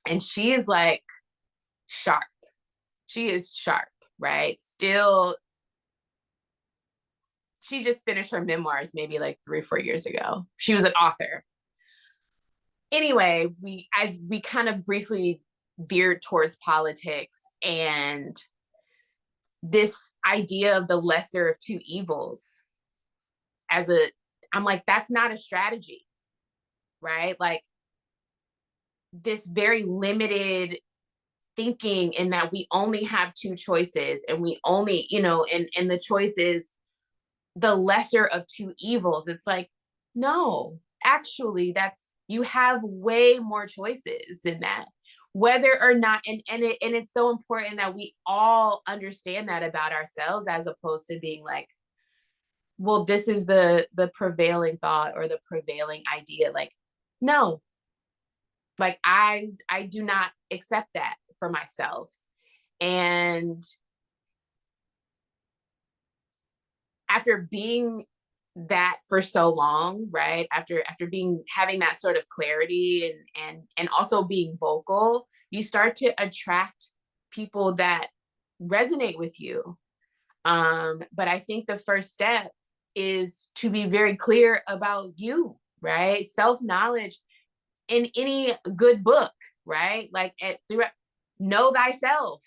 and she is like sharp. She is sharp, right? Still, she just finished her memoirs maybe like 3 or 4 years ago. She was an author. Anyway, we kind of briefly veered towards politics and this idea of the lesser of two evils. I'm like, that's not a strategy, right? Like, this very limited thinking in that we only have two choices, and we only, and the choice is the lesser of two evils. It's like, no, actually, you have way more choices than that. Whether or not, and it's so important that we all understand that about ourselves, as opposed to being like, well, this is the prevailing thought or the prevailing idea. Like, no, like I do not accept that for myself. And after being that for so long, right? After having that sort of clarity and also being vocal, you start to attract people that resonate with you. But I think the first step is to be very clear about you, right? Self-knowledge in any good book, right? Like, know thyself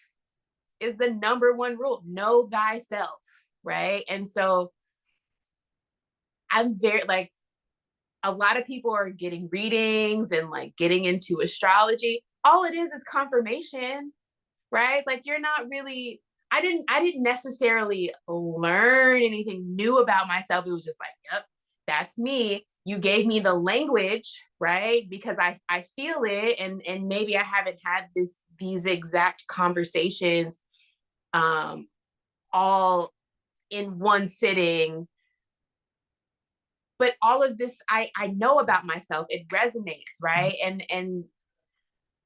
is the number one rule. Know thyself, right? And so I'm very like, a lot of people are getting readings and like getting into astrology. All it is confirmation, right? Like, you're not really, I didn't necessarily learn anything new about myself. It was just like, yep, that's me. You gave me the language, right? Because I feel it, and maybe I haven't had these exact conversations all in one sitting. But all of this I know about myself. It resonates, right? And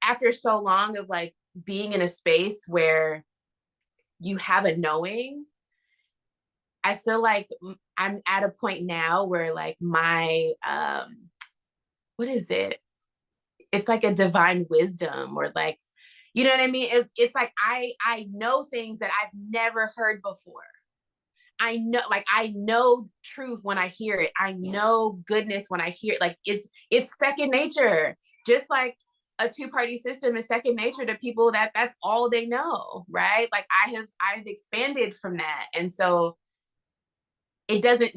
after so long of like being in a space where you have a knowing, I feel like I'm at a point now where like my what is it? It's like a divine wisdom, or like, You know what I mean? It's like I know things that I've never heard before. I know truth when I hear it. I know goodness when I hear it. Like it's second nature. Just like a two-party system is second nature to people that's all they know, right? Like I've expanded from that. And so it doesn't,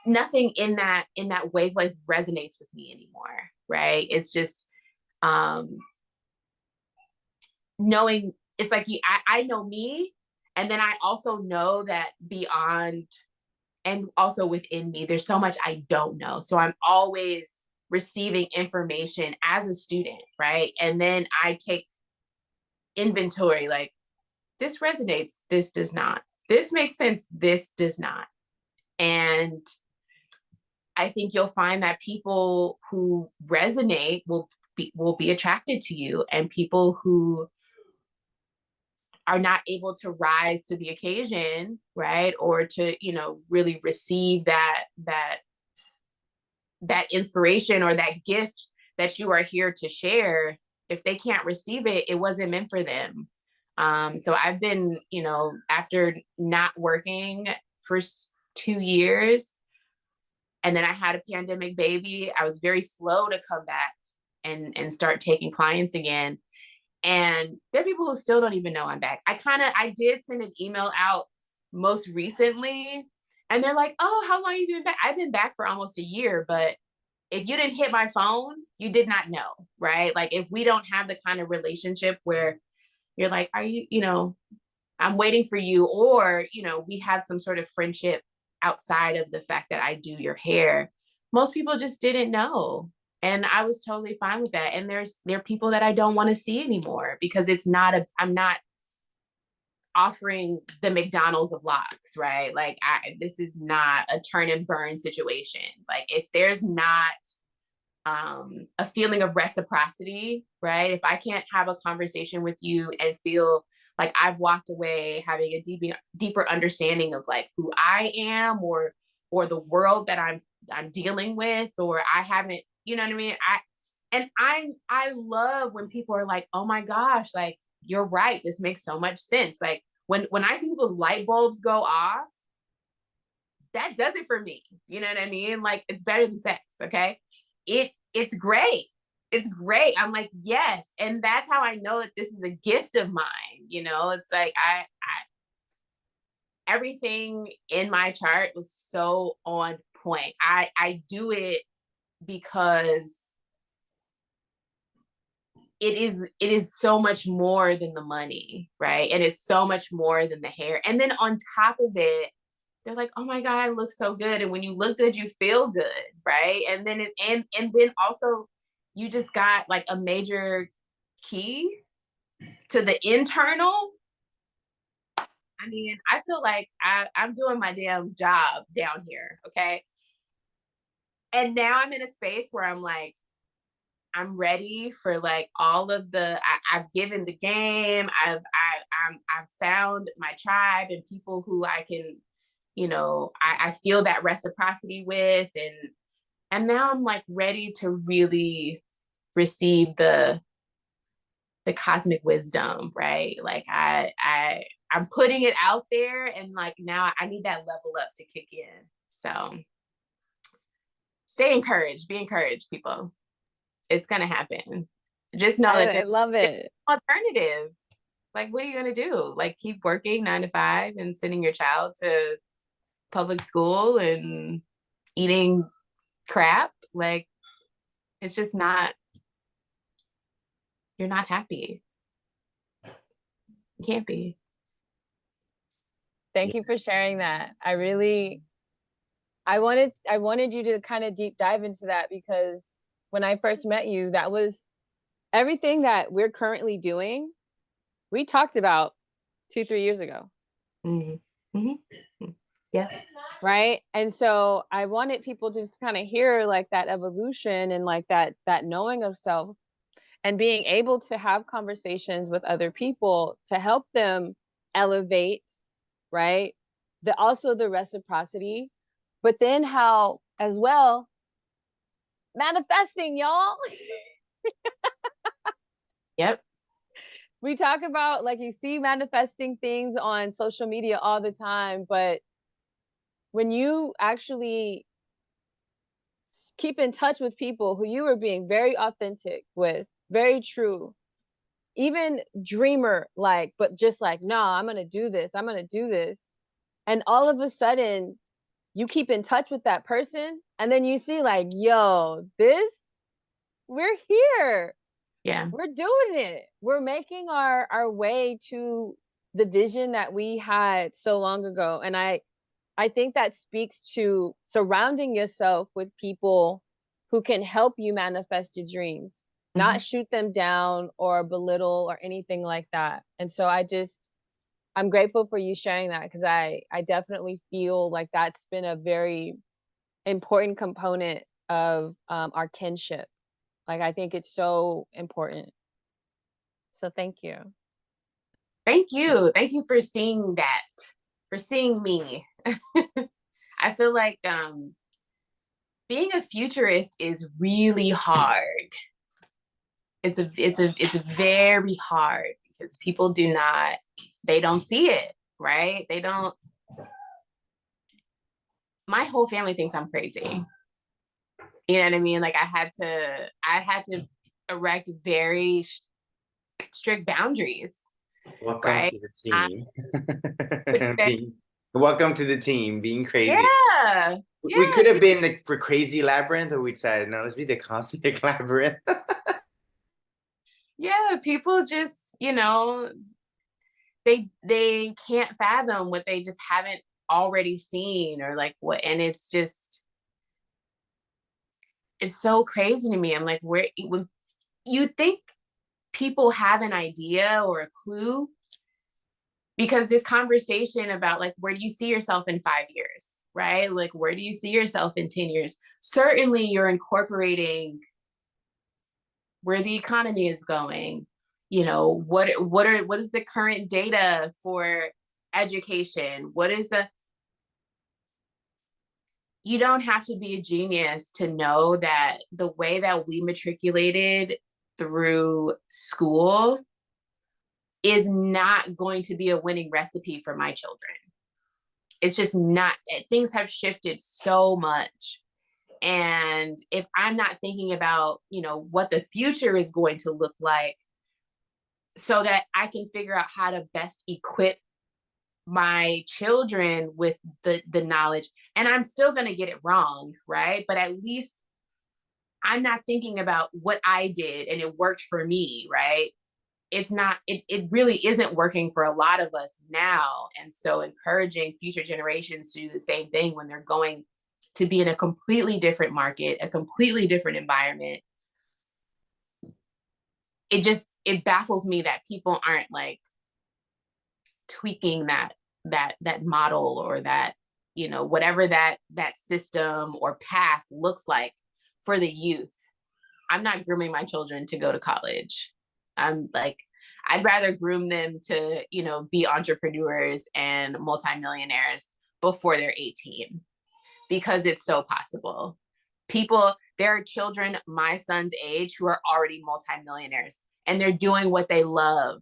nothing in that wavelength resonates with me anymore, right? It's just knowing, it's like I know me, and then I also know that beyond and also within me, there's so much I don't know. So I'm always receiving information as a student, right? And then I take inventory, like, this resonates, this does not. This makes sense, this does not. And I think you'll find that people who resonate will be attracted to you, and people who are not able to rise to the occasion, right? Or to, really receive that inspiration or that gift that you are here to share, if they can't receive it, it wasn't meant for them. So I've been, after not working for 2 years, and then I had a pandemic baby, I was very slow to come back and start taking clients again. And there are people who still don't even know I'm back. I did send an email out most recently, and they're like, oh, how long have you been back? I've been back for almost a year, but if you didn't hit my phone, you did not know, right? Like, if we don't have the kind of relationship where you're like, are you, I'm waiting for you, or, we have some sort of friendship outside of the fact that I do your hair, most people just didn't know. And I was totally fine with that. And there are people that I don't want to see anymore, because I'm not offering the McDonald's of locks, right? Like, this is not a turn and burn situation. Like, if there's not a feeling of reciprocity, right? If I can't have a conversation with you and feel like I've walked away having a deeper understanding of like who I am, or the world that I'm dealing with, or I haven't, you know what I mean? I love when people are like, oh my gosh, like, you're right, this makes so much sense. Like, when I see people's light bulbs go off, that does it for me. You know what I mean? Like, it's better than sex, okay? It's great. It's great. I'm like, yes. And that's how I know that this is a gift of mine. It's like, everything in my chart was so on point. I do it because it is so much more than the money, right? And it's so much more than the hair. And then on top of it, they're like, oh my God, I look so good. And when you look good, you feel good, right? And then and then also, you just got like a major key to the internal. I mean, I feel like I'm doing my damn job down here, okay? And now I'm in a space where I'm like, I'm ready for like all of I've given the game. I've found my tribe and people who I can, I feel that reciprocity with, and now I'm like ready to really receive the cosmic wisdom, right? Like, I'm putting it out there, and like, now I need that level up to kick in. So stay encouraged, be encouraged, people. It's gonna happen. Just know that I love it. Alternative. Like, what are you gonna do? Like, keep working 9 to 5 and sending your child to public school and eating crap? Like, it's just not, you're not happy. You can't be. Thank you for sharing that. I wanted you to kind of deep dive into that, because when I first met you, that was everything that we're currently doing. We talked about 2-3 years ago. Mm-hmm. Mm-hmm. Yeah. Right. And so I wanted people to just kind of hear like that evolution, and like that knowing of self, and being able to have conversations with other people to help them elevate, right? Also the reciprocity, but then how as well manifesting, y'all. Yep. we talk about, like, you see manifesting things on social media all the time, but when you actually keep in touch with people who you are being very authentic with, very true, even dreamer like, but just like, no, I'm gonna do this, I'm gonna do this. And all of a sudden, you keep in touch with that person, and then you see, like, yo, we're here. Yeah. We're doing it. We're making our way to the vision that we had so long ago. And I think that speaks to surrounding yourself with people who can help you manifest your dreams, not shoot them down or belittle or anything like that. And so I'm grateful for you sharing that, because I definitely feel like that's been a very important component of our kinship. Like, I think it's so important. So thank you. Thank you. Thank you for seeing that, for seeing me. I feel like being a futurist is really hard. It's very hard because people they don't see it, right? They don't. My whole family thinks I'm crazy. You know what I mean? Like, I had to erect very strict boundaries. Welcome right? to the team. Welcome to the team, being crazy. Yeah. We could have been the crazy labyrinth, or we decided, no, let's be the cosmic labyrinth. Yeah, people just, they can't fathom what they just haven't already seen, or like what, and it's so crazy to me. I'm like, when you think people have an idea or a clue, because this conversation about, like, where do you see yourself in 5 years, right? Like, where do you see yourself in 10 years? Certainly you're incorporating where the economy is going. What is the current data for education? You don't have to be a genius to know that the way that we matriculated through school is not going to be a winning recipe for my children. It's just not. Things have shifted so much. And if I'm not thinking about, what the future is going to look like, so that I can figure out how to best equip my children with the knowledge, and I'm still going to get it wrong, right? But at least I'm not thinking about what I did and it worked for me, right? It really isn't working for a lot of us now. And so encouraging future generations to do the same thing when they're going to be in a completely different market, a completely different environment. It baffles me that people aren't, like, tweaking that model, or that, whatever that system or path looks like for the youth. I'm not grooming my children to go to college. I'm like, I'd rather groom them to, be entrepreneurs and multimillionaires before they're 18, because it's so possible. There are children my son's age who are already multimillionaires, and they're doing what they love.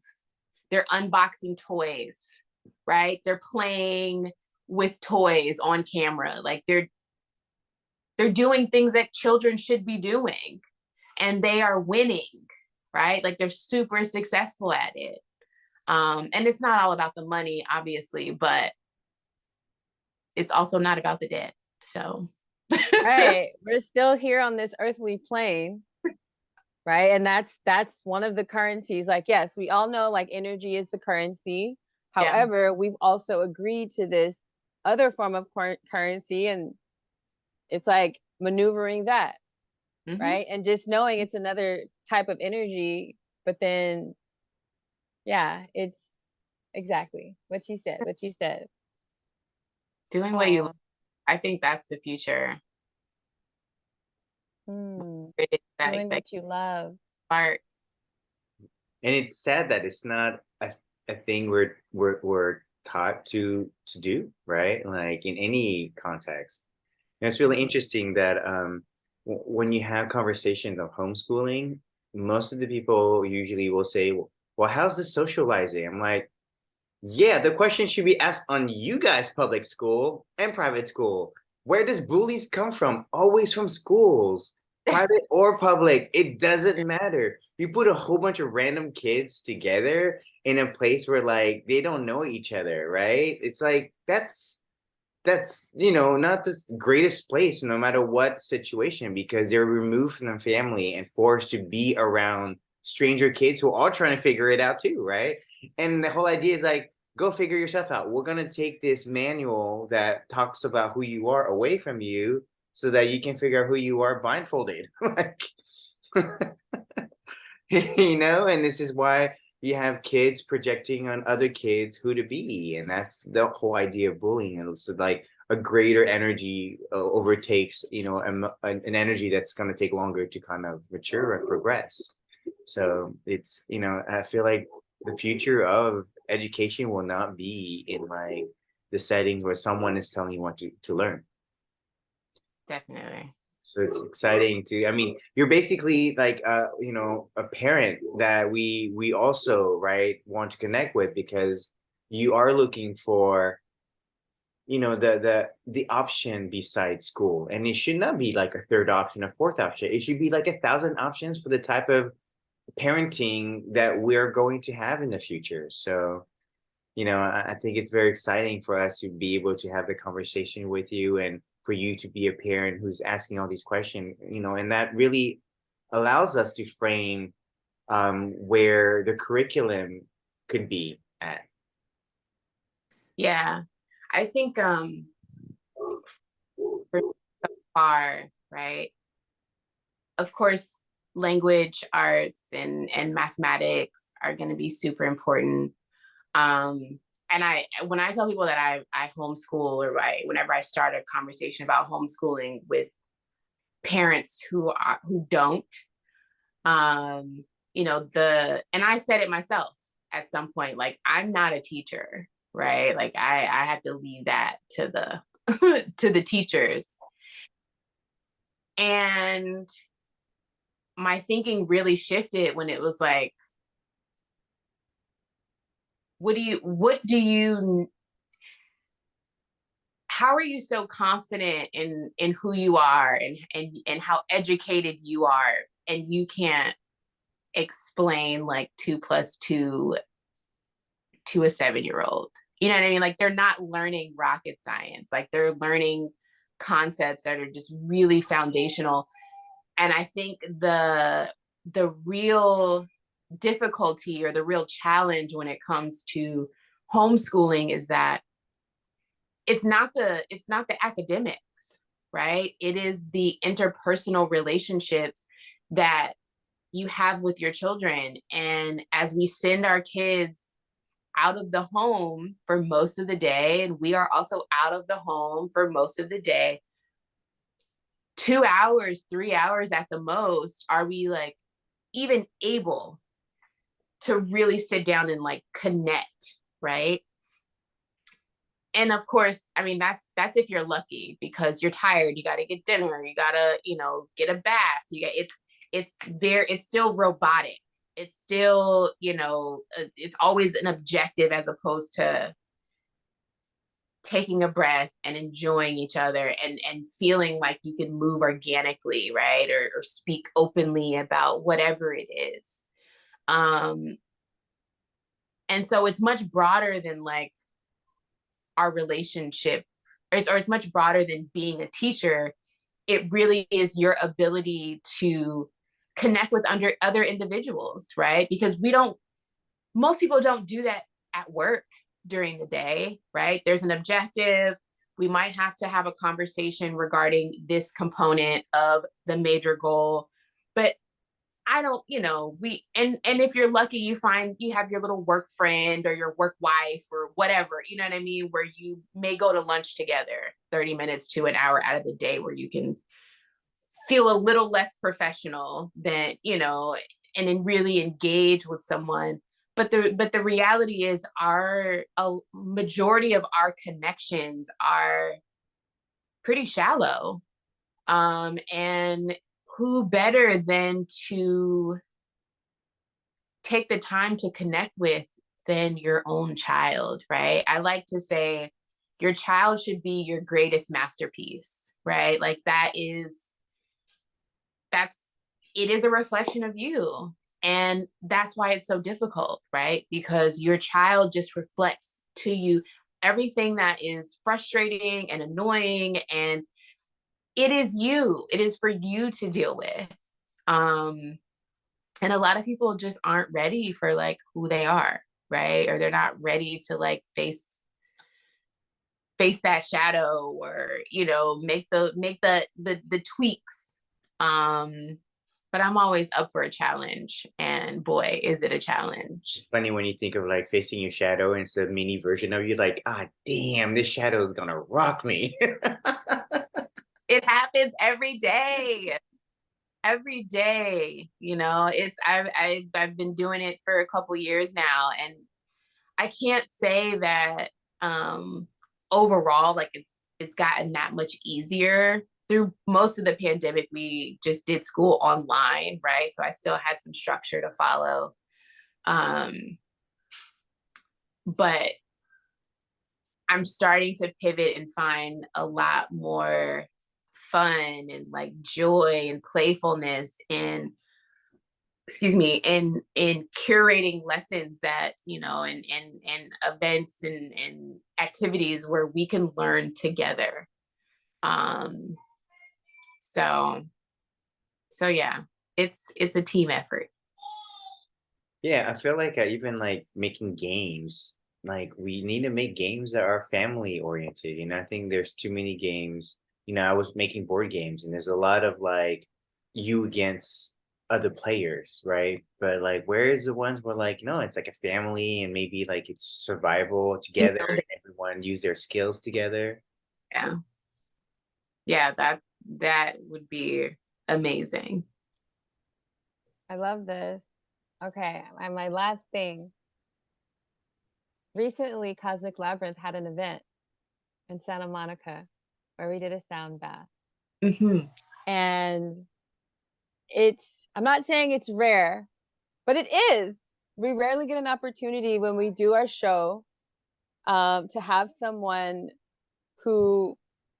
They're unboxing toys, right? They're playing with toys on camera. Like, they're doing things that children should be doing, and they are winning, right? Like, they're super successful at it. And it's not all about the money, obviously, but it's also not about the debt. So. Right. We're still here on this earthly plane. Right. And that's one of the currencies. Like, yes, we all know, like, energy is the currency. However, we've also agreed to this other form of currency, and it's like maneuvering that. Right. And just knowing it's another type of energy, but then, yeah, it's exactly what you said. Doing what you love. I think that's the future. Doing what you love. Art. And it's sad that it's not a thing we're taught to do, right? Like, in any context. And it's really interesting that when you have conversations of homeschooling, most of the people usually will say, well, how's the socializing? I'm like, yeah, the question should be asked on you guys, public school and private school. Where does bullies come from? Always from schools, private or public. It doesn't matter. You put a whole bunch of random kids together in a place where like they don't know each other, right? It's like that's not the greatest place no matter what situation, because they're removed from their family and forced to be around stranger kids who are all trying to figure it out too, right? And the whole idea is like, go figure yourself out. We're going to take this manual that talks about who you are away from you so that you can figure out who you are blindfolded. Like, and this is why you have kids projecting on other kids who to be, and that's the whole idea of bullying. And it's like a greater energy overtakes an energy that's going to take longer to kind of mature and progress. So it's I feel like the future of education will not be in like the settings where someone is telling you what to learn. Definitely. So it's exciting to, I mean, you're basically like, a parent that we also, right, want to connect with, because you are looking for, the option besides school. And it should not be like a third option, a fourth option. It should be like 1,000 options for the type of parenting that we're going to have in the future. So, I think it's very exciting for us to be able to have the conversation with you, and for you to be a parent who's asking all these questions, and that really allows us to frame where the curriculum could be at. Yeah. I think for so far, right? Of course, language arts and mathematics are going to be super important. And when I tell people that I homeschool, or whenever I start a conversation about homeschooling with parents who don't, and I said it myself at some point, like, I'm not a teacher, right? Like I have to leave that to the to the teachers. And my thinking really shifted when it was like, how are you so confident in who you are and how educated you are, and you can't explain like 2 + 2 to a 7-year-old? You know what I mean? Like, they're not learning rocket science. Like, they're learning concepts that are just really foundational. And I think the real difficulty, or the real challenge when it comes to homeschooling, is that it's not the academics, right? It is the interpersonal relationships that you have with your children. And as we send our kids out of the home for most of the day, and we are also out of the home for most of the day, 2 hours, 3 hours at the most, are we like even able to really sit down and like connect, right? And of course, I mean, that's if you're lucky, because you're tired, you got to get dinner, you got to, get a bath. It's still robotic. It's still, it's always an objective, as opposed to taking a breath and enjoying each other, and feeling like you can move organically, right? Or speak openly about whatever it is. And so it's much broader than like our relationship, or it's much broader than being a teacher. It really is your ability to connect with other individuals, right? Because most people don't do that at work during the day, right? There's an objective. We might have to have a conversation regarding this component of the major goal, but I don't, and if you're lucky, you have your little work friend or your work wife or whatever, you know what I mean? Where you may go to lunch together 30 minutes to an hour out of the day, where you can feel a little less professional than, and then really engage with someone. But the reality is, a majority of our connections are pretty shallow. And who better than to take the time to connect with than your own child, right? I like to say your child should be your greatest masterpiece, right? Like it is a reflection of you. And that's why it's so difficult, right? Because your child just reflects to you everything that is frustrating and annoying, and it is for you to deal with. And a lot of people just aren't ready for like who they are, right? Or they're not ready to like face that shadow, or make the tweaks. But I'm always up for a challenge, and boy, is it a challenge. It's funny when you think of like facing your shadow, and it's a mini version of you, like, ah, damn, this shadow is gonna rock me. It happens every day. Every day, I've been doing it for a couple years now, and I can't say that overall, like it's gotten that much easier. Through most of the pandemic, we just did school online, right? So I still had some structure to follow. But I'm starting to pivot and find a lot more fun and like joy and playfulness in curating lessons that, and events and activities where we can learn together. So yeah, it's a team effort. Yeah, I feel like even like making games, like we need to make games that are family oriented. I think there's too many games. I was making board games, and there's a lot of like you against other players, right? But like, where is the ones where like, no, it's like a family, and maybe like it's survival together, and everyone use their skills together. Yeah. Yeah, that would be amazing. I love this. Okay, and my last thing. Recently, Cosmic Labyrinth had an event in Santa Monica where we did a sound bath. Mm-hmm. And I'm not saying it's rare, but it is. We rarely get an opportunity when we do our show to have someone who,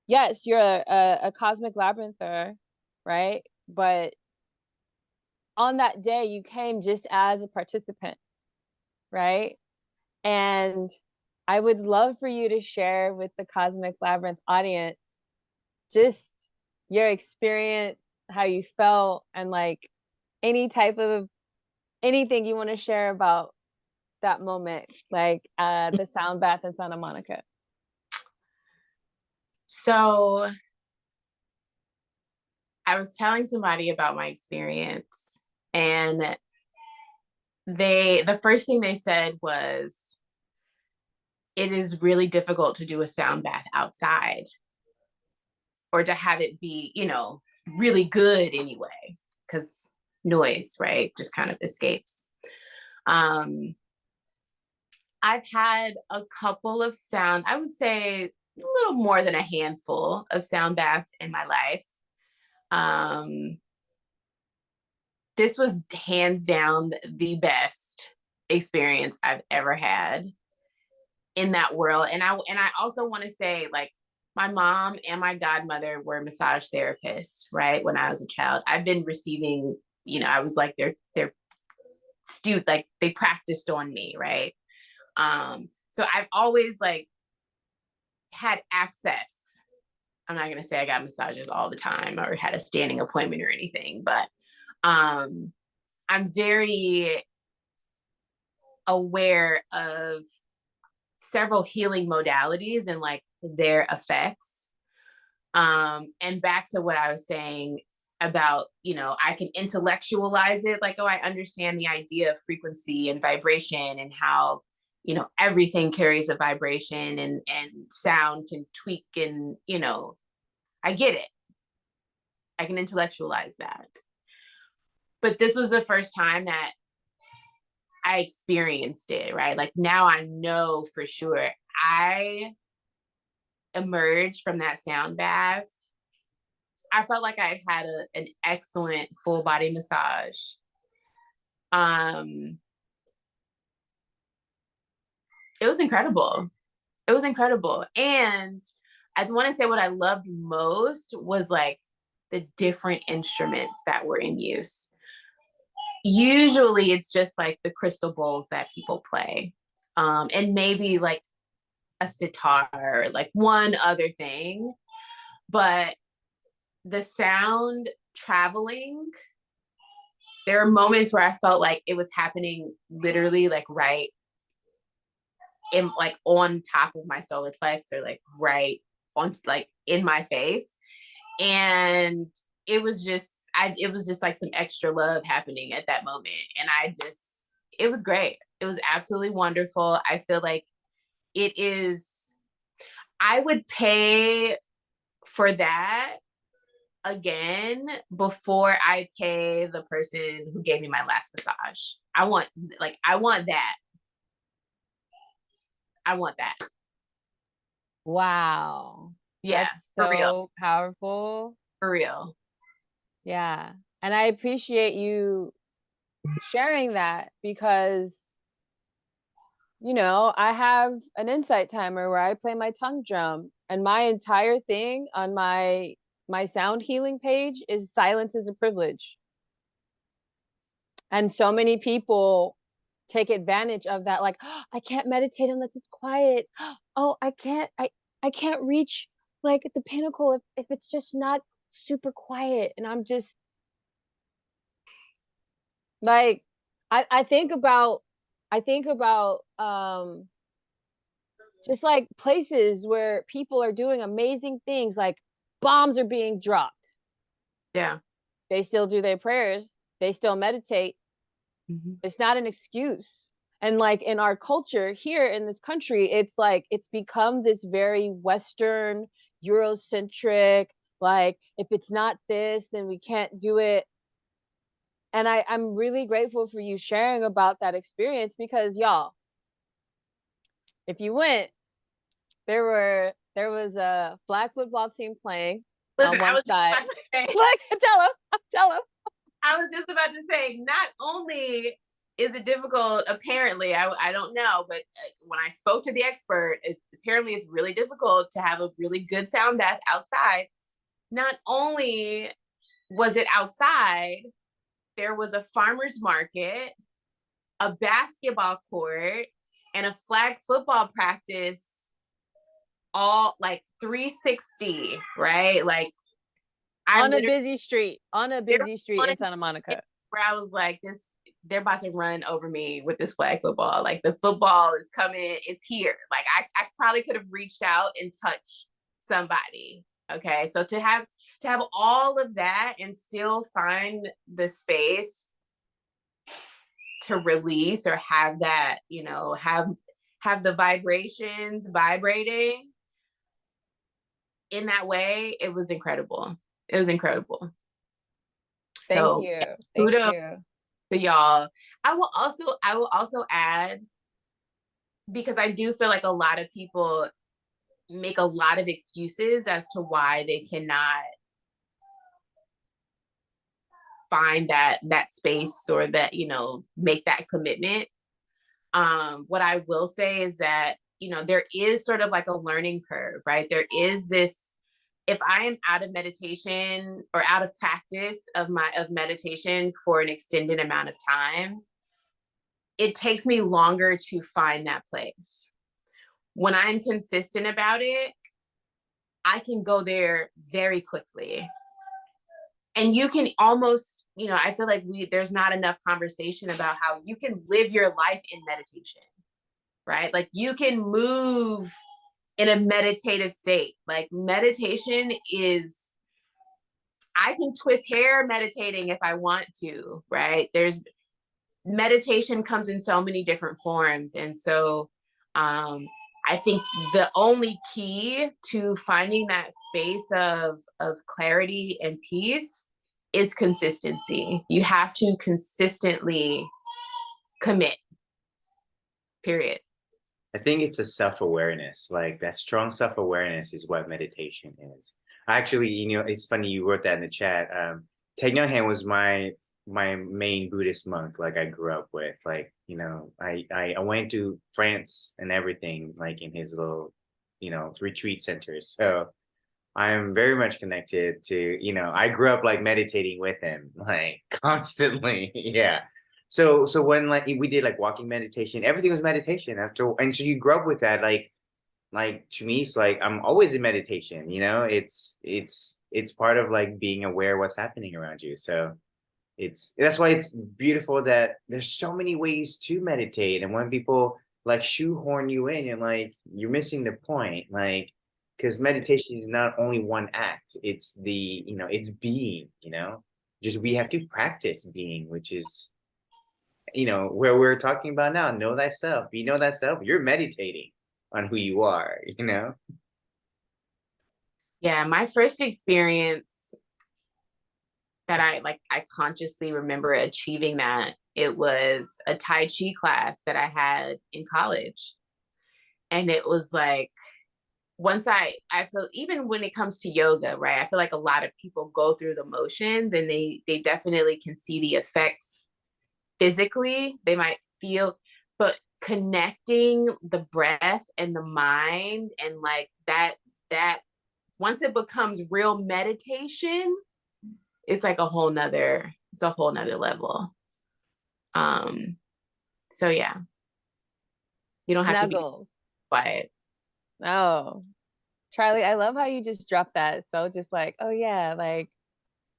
yes, you're a Cosmic Labyrinther, right? But on that day, you came just as a participant, right? And I would love for you to share with the Cosmic Labyrinth audience just your experience, how you felt, and like any type of anything you want to share about that moment, like the sound bath in Santa Monica. So I was telling somebody about my experience, and the first thing they said was, it is really difficult to do a sound bath outside, or to have it be, really good anyway, because noise, right, just kind of escapes. I've had a couple of I would say a little more than a handful of sound baths in my life. This was hands down the best experience I've ever had in that world. And I also want to say, like, my mom and my godmother were massage therapists, right? When I was a child, I've been receiving, I was like their student, like they practiced on me, right? So I've always like had access. I'm not gonna say I got massages all the time or had a standing appointment or anything, but I'm very aware of several healing modalities and like their effects. And back to what I was saying about, I can intellectualize it, like, oh, I understand the idea of frequency and vibration, and how, everything carries a vibration, and sound can tweak, and, I get it. I can intellectualize that. But this was the first time that I experienced it, right? Like, now I know for sure I emerged from that sound bath. I felt like I had an excellent full body massage. It was incredible. It was incredible. And I want to say what I loved most was like the different instruments that were in use. Usually it's just like the crystal bowls that people play. And maybe like a sitar, or like one other thing. But the sound traveling, there are moments where I felt like it was happening literally like right in, like on top of my solar plex, or like right on, like in my face. And it was just, it was just like some extra love happening at that moment. And it was great. It was absolutely wonderful. I feel like it is, I would pay for that again before I pay the person who gave me my last massage. I want that. I want that. Wow. Yeah, That's for so real. powerful. For real. Yeah. And I appreciate you sharing that, because, you know, I have an insight timer where I play my tongue drum, and my entire thing on my sound healing page is silence is a privilege. And so many people take advantage of that, like, oh, I can't meditate unless it's quiet. Oh, I can't reach like the pinnacle if it's just not super quiet. And I'm just like, I think about just like places where people are doing amazing things, like bombs are being dropped. Yeah. They still do their prayers, they still meditate. Mm-hmm. It's not an excuse. And like in our culture here in this country, it's like it's become this very Western, Eurocentric, like if it's not this, then we can't do it. And I'm really grateful for you sharing about that experience, because y'all, if you went, there was a flag football team playing Listen, on one side. say, Look, tell him. I was just about to say, not only is it difficult, apparently, I don't know, but when I spoke to the expert, apparently it's really difficult to have a really good sound bath outside. Not only was it outside, there was a farmer's market, a basketball court, and a flag football practice, all like 360, right? Like on a busy street in Santa Monica. Where I was like, they're about to run over me with this flag football. Like the football is coming, it's here. Like I probably could have reached out and touched somebody. Okay. So to have all of that and still find the space to release, or have that, you know, have the vibrations vibrating in that way, it was incredible. It was incredible. Thank you. Kudos to y'all. I will also add, because I do feel like a lot of people make a lot of excuses as to why they cannot find that space, or that, you know, make that commitment. What I will say is that, you know, there is sort of like a learning curve, right? There is this, if I am out of meditation or out of practice of meditation for an extended amount of time, it takes me longer to find that place. When I'm consistent about it, I can go there very quickly. And you can almost, you know, I feel like there's not enough conversation about how you can live your life in meditation, right? Like you can move in a meditative state. Like meditation is, I can twist hair meditating if I want to, right? Meditation comes in so many different forms. And so I think the only key to finding that space of clarity and peace is consistency. You have to consistently commit, period. I think it's a self-awareness, like that strong self-awareness is what meditation is. Actually, you know, it's funny you wrote that in the chat. Thich Nhat Hanh was my main Buddhist monk, like I grew up with. Like, you know, I went to France and everything, like in his little, you know, retreat centers. So I'm very much connected to, you know, I grew up like meditating with him, like constantly. Yeah. So when like we did like walking meditation, everything was meditation after, and so you grew up with that, like to me, it's like I'm always in meditation, you know, it's part of like being aware what's happening around you. So that's why it's beautiful that there's so many ways to meditate. And when people like shoehorn you in, and like you're missing the point, like because meditation is not only one act, it's the, you know, it's being, you know, just we have to practice being, which is, you know, where we're talking about now, know thyself. You know thyself, you're meditating on who you are, you know. Yeah, my first experience that I consciously remember achieving that, it was a Tai Chi class that I had in college. And it was like, once I feel, even when it comes to yoga, right? I feel like a lot of people go through the motions and they definitely can see the effects physically. They might feel, but connecting the breath and the mind, and like that once it becomes real meditation, it's like it's a whole nother level. So yeah, you don't have to be Snuggles. quiet. Oh, Charlie, I love how you just dropped that. So just like, oh yeah, like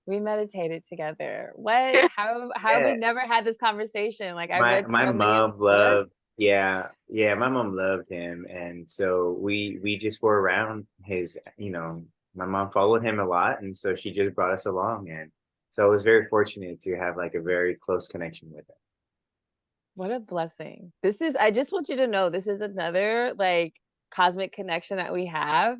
we meditated together. What? How Yeah, we've never had this conversation? Like I my read my so many of mom his books. loved, yeah, my mom loved him, and so we just were around his, you know, my mom followed him a lot, and so she just brought us along, and so I was very fortunate to have like a very close connection with him. What a blessing. This is, I just want you to know, this is another like cosmic connection that we have,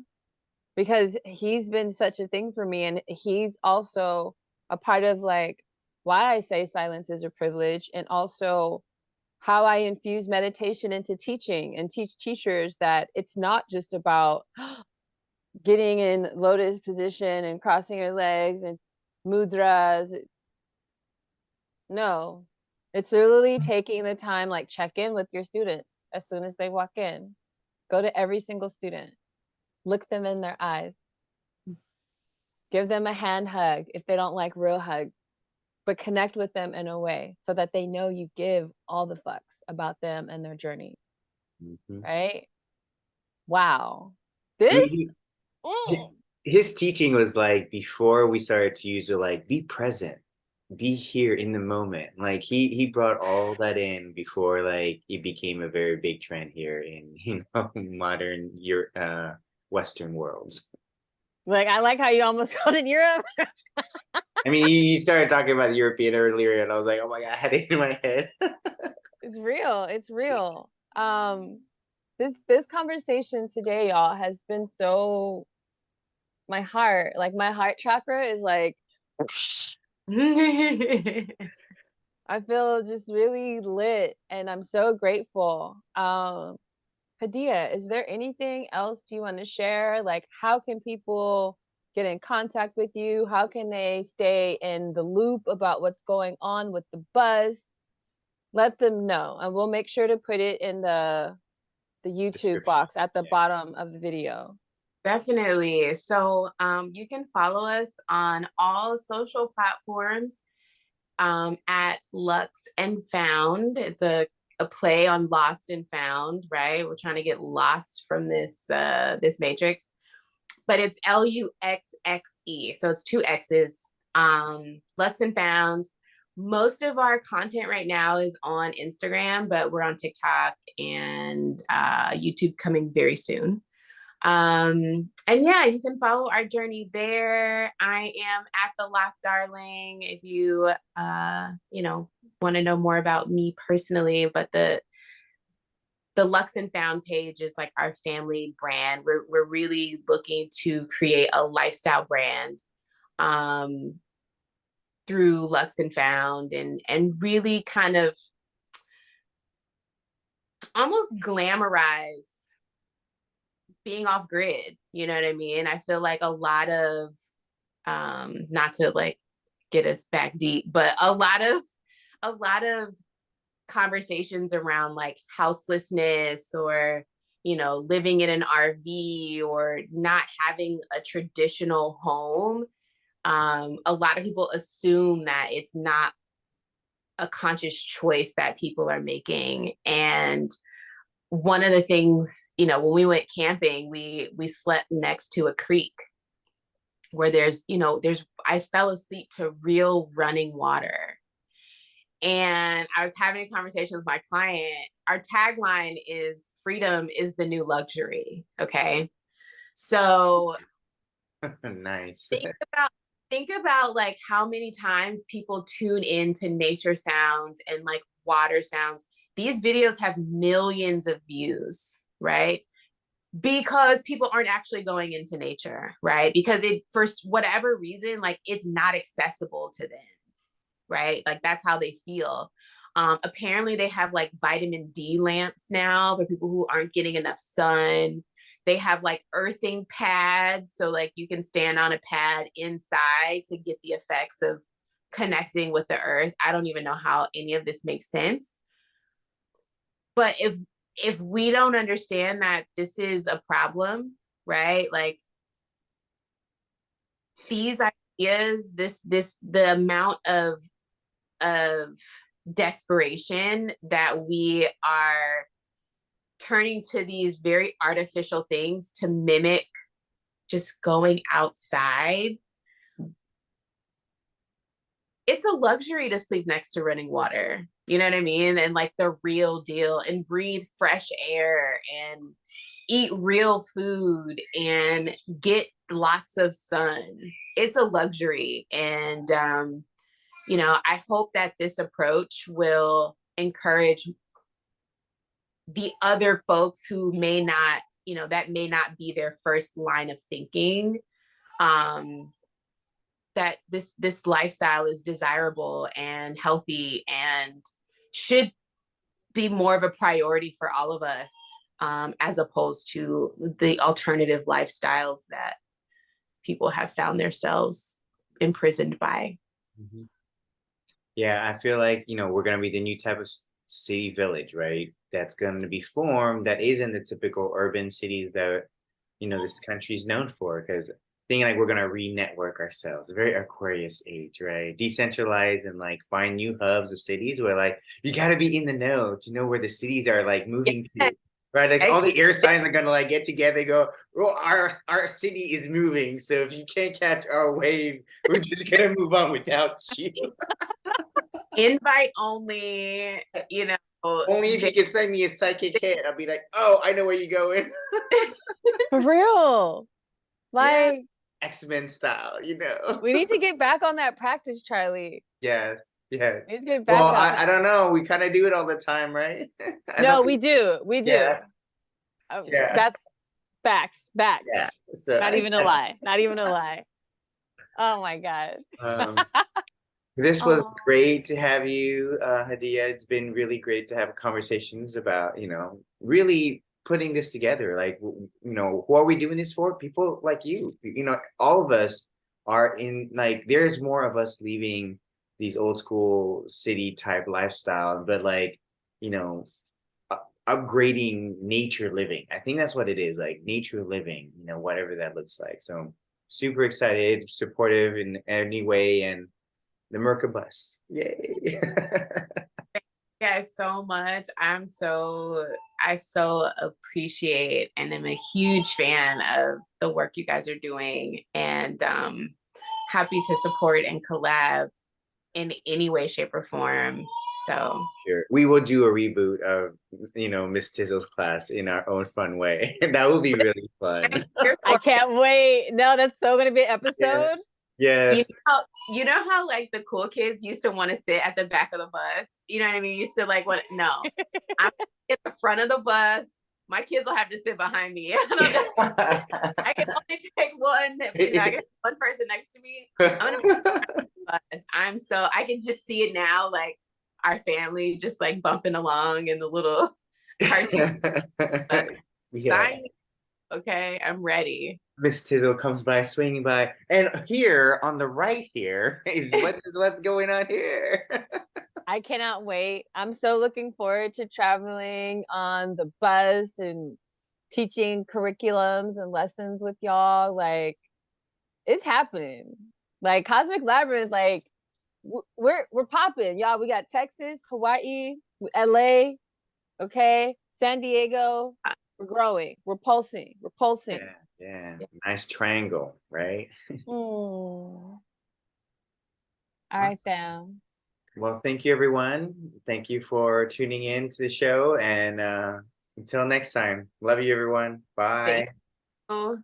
because he's been such a thing for me. And he's also a part of like why I say silence is a privilege, and also how I infuse meditation into teaching and teach teachers that it's not just about getting in lotus position and crossing your legs and mudras. No, it's literally taking the time, like check in with your students as soon as they walk in. Go to every single student, look them in their eyes, give them a hand hug if they don't like real hugs, but connect with them in a way so that they know you give all the fucks about them and their journey, Mhm. right? Wow. I mean, This, mm, his teaching was like before we started to use it, like be present, be here in the moment. Like he brought all that in before like it became a very big trend here in, you know, modern Western worlds. like I like how you almost called it Europe. I mean, he started talking about European earlier, and I was like, oh my god, I had it in my head. It's real. It's real. This conversation today, y'all, has been so, my heart, like my heart chakra is like, I feel just really lit, and I'm so grateful. Hadiya, is there anything else you want to share? Like, how can people get in contact with you? How can they stay in the loop about what's going on with the buzz? Let them know, and we'll make sure to put it in the YouTube Description. box at the Yeah. bottom of the video. Definitely. So you can follow us on all social platforms at Lux and Found. It's a play on lost and found, right? We're trying to get lost from this matrix, but it's LUXXE. So it's two X's. Lux and Found. Most of our content right now is on Instagram, but we're on TikTok and YouTube coming very soon. And yeah, you can follow our journey there. I am at the Lock Darling if you want to know more about me personally, but the Lux and Found page is like our family brand. We're really looking to create a lifestyle brand through Lux and Found, and really kind of almost glamorize being off grid. You know what I mean? I feel like a lot of not to like get us back deep, but a lot of conversations around like houselessness, or living in an RV, or not having a traditional home. A lot of people assume that it's not a conscious choice that people are making. And one of the things, when we went camping, we slept next to a creek where I fell asleep to real running water. And I was having a conversation with my client. Our tagline is freedom is the new luxury. Okay. So Nice. think about like how many times people tune into nature sounds and like water sounds. These videos have millions of views, right? Because people aren't actually going into nature, right? Because for whatever reason, like it's not accessible to them, right? Like that's how they feel. Apparently they have like vitamin D lamps now for people who aren't getting enough sun. They have like earthing pads. So like you can stand on a pad inside to get the effects of connecting with the earth. I don't even know how any of this makes sense. But if we don't understand that this is a problem, right? Like these ideas, the amount of desperation that we are turning to these very artificial things to mimic just going outside. It's a luxury to sleep next to running water. You know what I mean? And like the real deal, and breathe fresh air and eat real food and get lots of sun. It's a luxury. And, I hope that this approach will encourage the other folks who may not, that may not be their first line of thinking, that this lifestyle is desirable and healthy and should be more of a priority for all of us, as opposed to the alternative lifestyles that people have found themselves imprisoned by. Mm-hmm. Yeah, I feel like, we're going to be the new type of city village, right? That's going to be formed that isn't the typical urban cities that, this country is known for. Because thinking like we're going to re-network ourselves, a very Aquarius age, right? Decentralize and like find new hubs of cities where like you got to be in the know to know where the cities are like moving to. Right, like all the air signs are gonna like get together and go, well, our city is moving. So if you can't catch our wave, we're just gonna move on without you. Invite only, Only if you can send me a psychic hit, I'll be like, oh, I know where you're going. For real. Like X-Men style, we need to get back on that practice, Charlie. Yes. Yeah. We need to get back Well, on I don't know. We kind of do it all the time, right? No, we do. We do. Yeah. Yeah. That's facts. Yeah. So Not even a lie. Not even a lie. Oh my God. This was great to have you, Hadiya. It's been really great to have conversations about, really putting this together. Like, who are we doing this for? People like you. All of us are in, like, there's more of us leaving these old school city type lifestyle, but like, upgrading nature living. I think that's what it is, like nature living, whatever that looks like. So super excited, supportive in any way, and the Merkabus. Yay. Guys so much. I so appreciate and am a huge fan of the work you guys are doing, and happy to support and collab in any way, shape, or form. So sure. We will do a reboot of, Miss Tizzle's class in our own fun way. That will be really fun. I can't wait. No, that's so gonna be an episode. Yeah. Yes. You know how like the cool kids used to want to sit at the back of the bus? You know what I mean? Used to like no. I'm at the front of the bus. My kids will have to sit behind me. I can only take one. I can have one person next to me. I'm gonna be the bus. I can just see it now, like our family just like bumping along in the little cartoon. Yeah. Okay, I'm ready. Miss Tizzle comes by, swinging by, and here on the right here is what's going on here. I cannot wait. I'm so looking forward to traveling on the bus and teaching curriculums and lessons with y'all. Like, it's happening. Like Cosmic Labyrinth, like we're popping, y'all. We got Texas, Hawaii, LA, okay, San Diego. We're growing. We're pulsing. We're pulsing. Yeah, nice triangle, right? All right, fam. Well, thank you, everyone. Thank you for tuning in to the show, and until next time, love you, everyone. Bye. Thank you.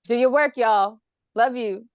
Do your work, y'all. Love you.